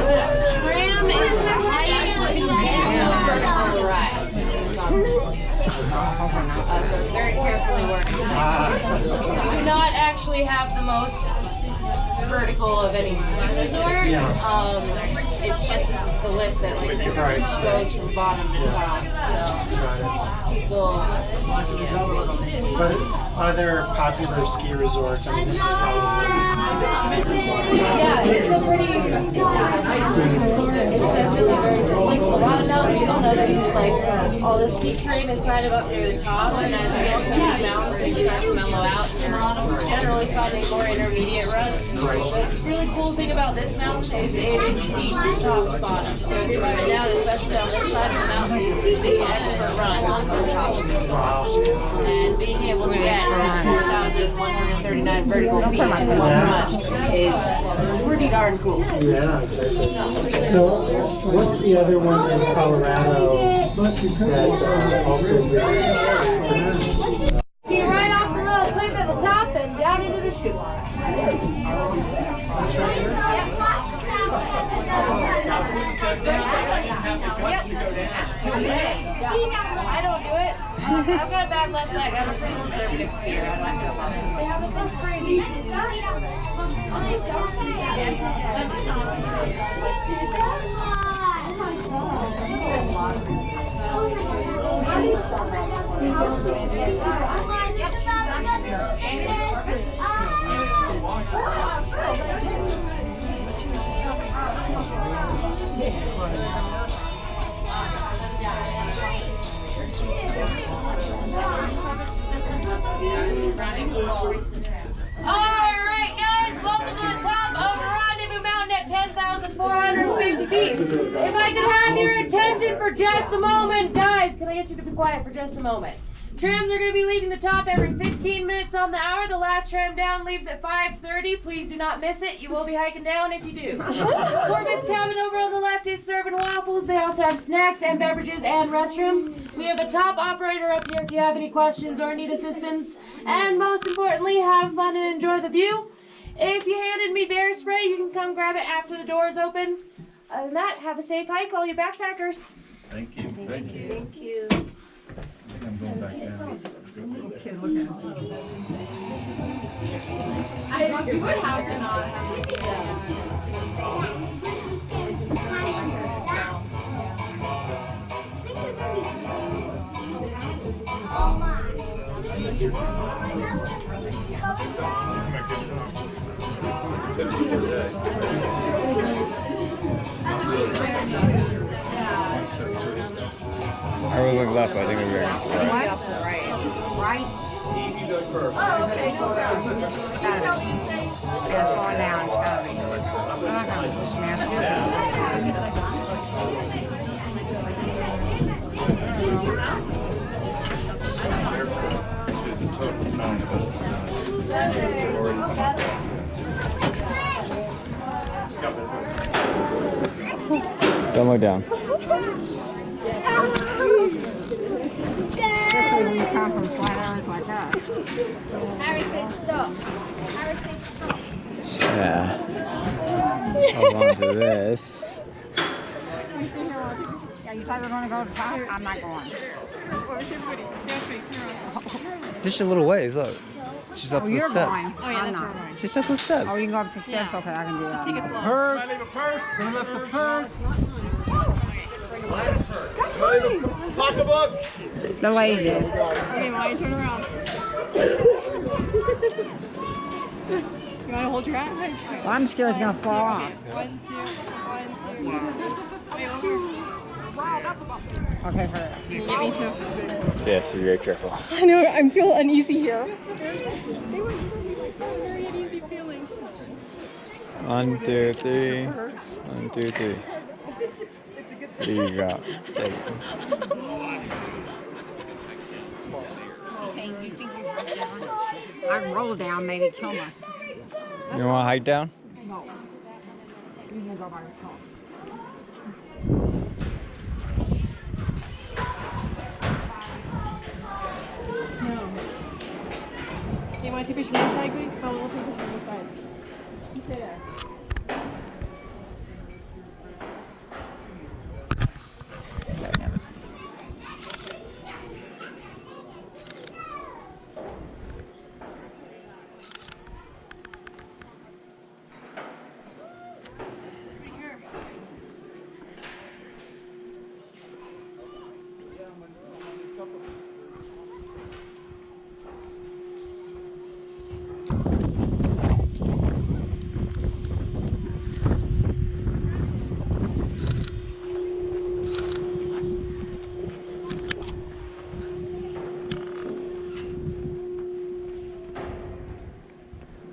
Tram is the highest vertical rise in the continent. So it's very carefully worked. We do not actually have the most vertical of any ski resort. It's just this is the lift that goes from bottom to top. So people, it's a little misty. But are there popular ski resorts? I mean, this is probably it's a pretty, it's definitely very steep. A lot of mountains you'll notice, like, all the steep terrain is kind of up near the top, and as you go through the mountain, things start to mellow out. You're generally finding more intermediate runs. The really cool thing about this mountain is it is steep from top to bottom. So if you're moving down, especially on this side of the mountain, you can make expert runs from top to bottom. And being able to get 4,139 vertical feet in one run is pretty darn cool. Yeah, exactly. So, what's the other one in Colorado that also really Be right off the little cliff at the top and down into the chute. I don't do it. I've got a bad left leg. I'm a pretty conservative skier. I'm not gonna lie. Yeah, but that's crazy. Alright guys, welcome to the top of Rendezvous Mountain at 10,450 feet. If I could have your attention for just a moment, guys, can I get you to be quiet for just a moment? Trams are going to be leaving the top every 15 minutes on the hour. The last tram down leaves at 5:30. Please do not miss it. You will be hiking down if you do. Corbett's cabin over on the left is serving waffles. They also have snacks and beverages and restrooms. We have a top operator up here if you have any questions or need assistance. And most importantly, have fun and enjoy the view. If you handed me bear spray, you can come grab it after the doors open. Other than that, have a safe hike, all you backpackers. Thank you. Thank you. Thank you. I'm going back down. You would have to not have I was looking left, but I think we were going straight. Right? Right? Oh, okay. Yeah, it's going down. It's gotta be. I'm not gonna smash There's a total amount of us. Don't look down. Especially when you come from flat areas like us. Harry says stop. Harry says stop. Yeah. Hold on to this. Yeah, you thought we were going to go to the top? I'm not going. Just a little ways, look. She's up the you're steps. going. Oh, yeah, that's where we're going. She's up the steps. Oh, you can go up the steps? Yeah. Okay, I can do that. Just take it slow. Purse. Leave a purse. Gonna lift the purse. Pocketbook. The lady did. Okay, Molly, turn around. You want to hold your hat? Well, I'm scared it's going to fall off. 1, 2, 1, 2. Okay, hurry. Can you get me too? Yes, be very careful. I know, I feel uneasy here. They were very uneasy feeling. 1, 2, 3. 1, 2, 3. There you go. Take it. I can roll down, maybe kill me. You want to hike down? No. You can go by yourself. You want to take a picture from the side, Goody? Oh, we'll take a picture from the side. You stay there.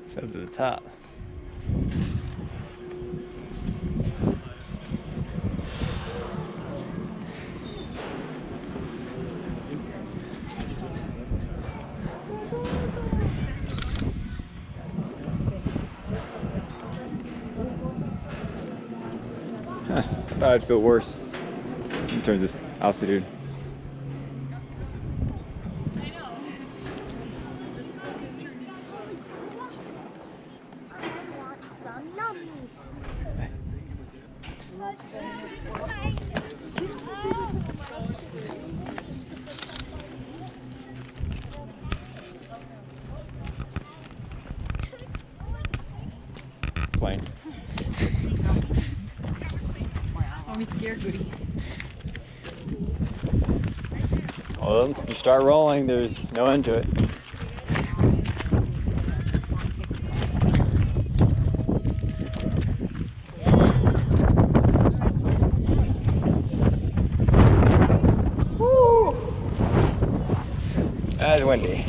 It's up to the top. Thought I'd feel worse in terms of altitude. Plane. Don't be scared, Goody. Well, you start rolling, there's no end to it. Woo! That's windy.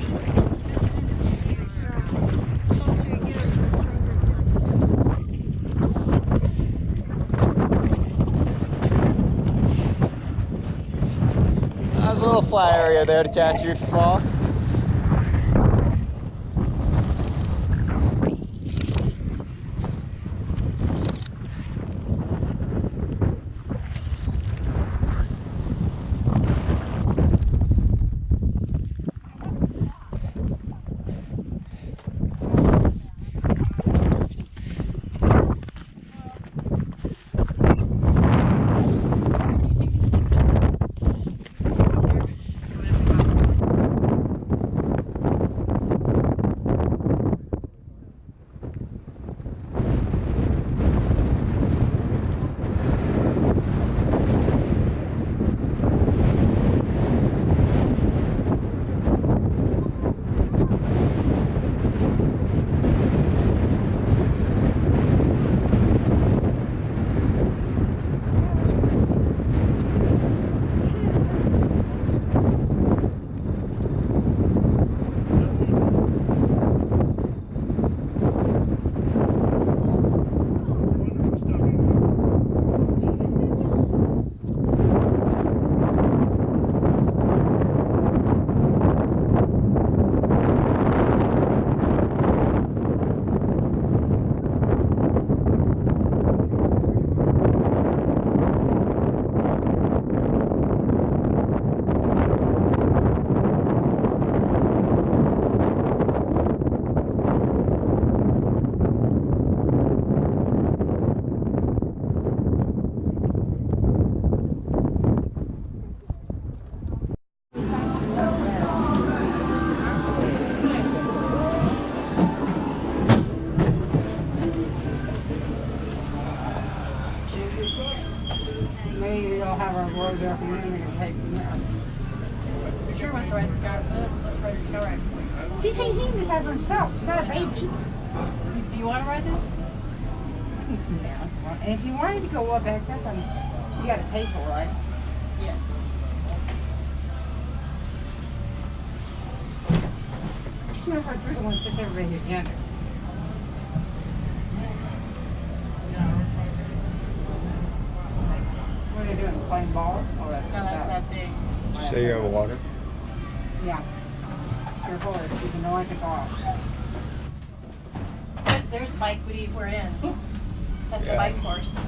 There's a little flat area there to catch you if you fall. road there from there, we can take from there. You sure wants to ride the sky? Let's ride the sky ride. She's saying he can decide for himself. She's not a baby. Do you want to ride that? Keeps him down. And if you wanted to go up back up, you got to pay for it, right? Yes. You know, through the ones just everybody together. What are they doing? Playing ball? Oh, that's that thing. Say you have water? Yeah. Careful, it's even though I can go off. There's the bike where it ends. That's the Yeah. bike course.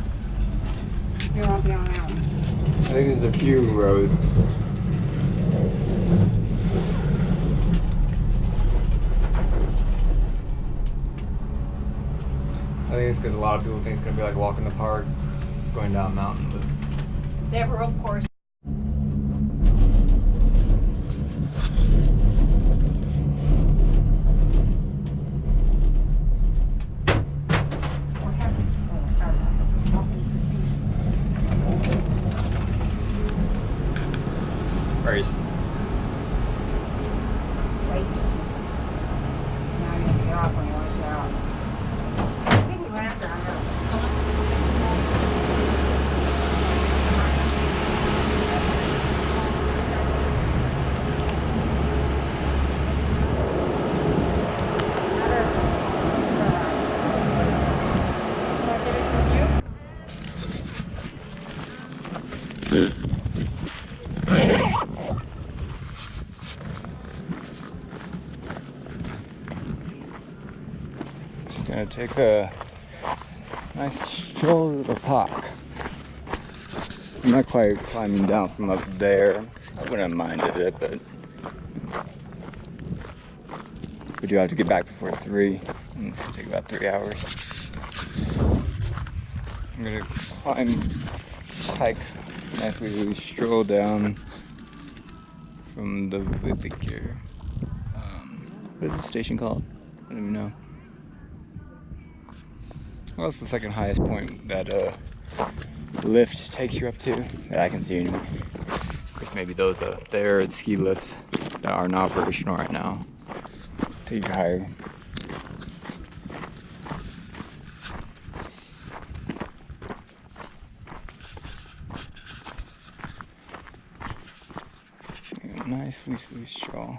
You won't be on that one. I think there's a few roads. I think it's because a lot of people think it's going to be like walking the park, going down a mountain. But They have a rope course. race. Wait. Now you have to get off when you want to get out. I think we went after Gonna take a nice stroll to the park. I'm not quite climbing down from up there. I wouldn't have minded it, but we do have to get back before 3. It's gonna take about 3 hours. I'm gonna hike, nicely stroll down from the Viviker. What is the station called? I don't even know. Well, it's the second highest point that lift takes you up to that I can see anyway. Maybe those up there are the ski lifts that are not operational right now. Take you higher. Nice loose stroll.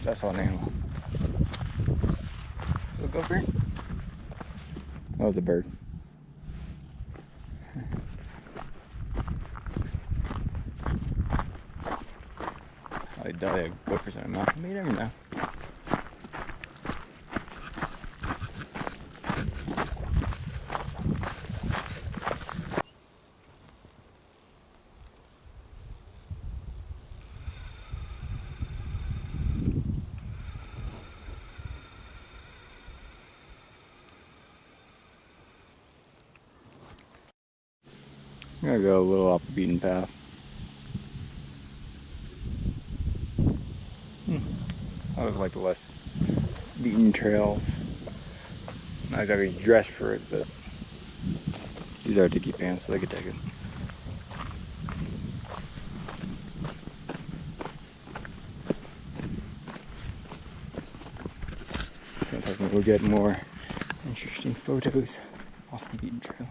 That's all animal. Is it a gopher? Oh, it's a bird. I doubt they have gophers in their mouth. But you never know. I'm gonna go a little off the beaten path. I always like the less beaten trails. Not exactly dressed for it, but these are dicky pants, so they could take it. Sometimes we'll get more interesting photos off the beaten trail.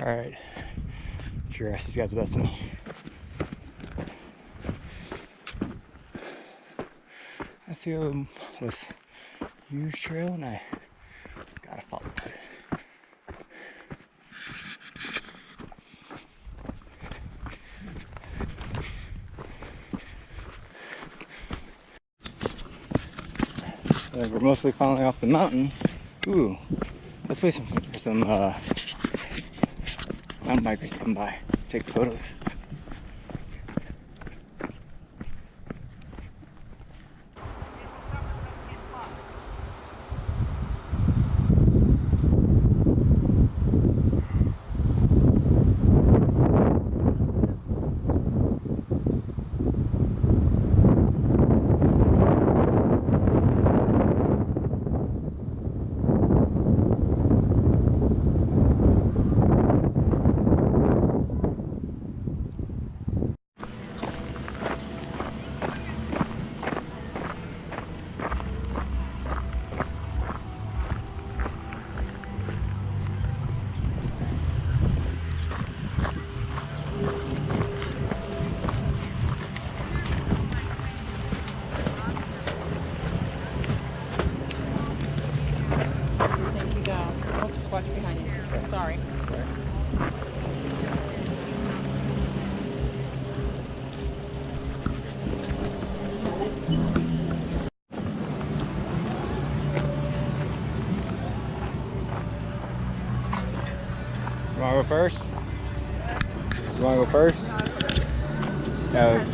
Alright. Sure, she's got the best one. I feel this huge trail and I gotta follow it. We're mostly falling off the mountain. Ooh, let's wait for some mountain bikers to come by, take photos. Watch behind you. Sorry. You wanna go first? You wanna go first? Yeah.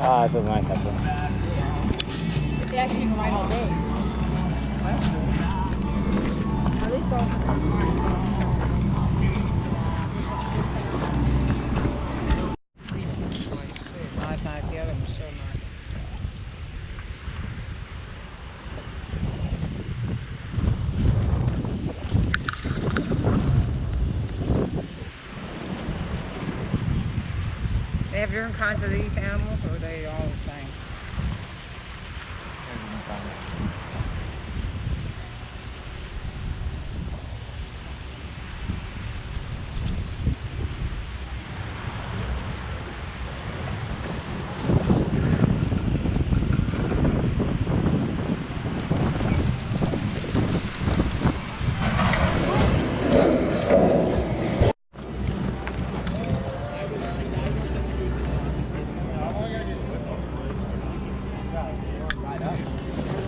Ah, that's a nice episode. They actually can ride all day. At least go. The other one's so nice. They have different kinds of these animals, or are they all the same?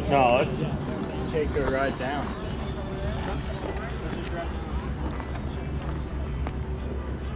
No, let's take her right down.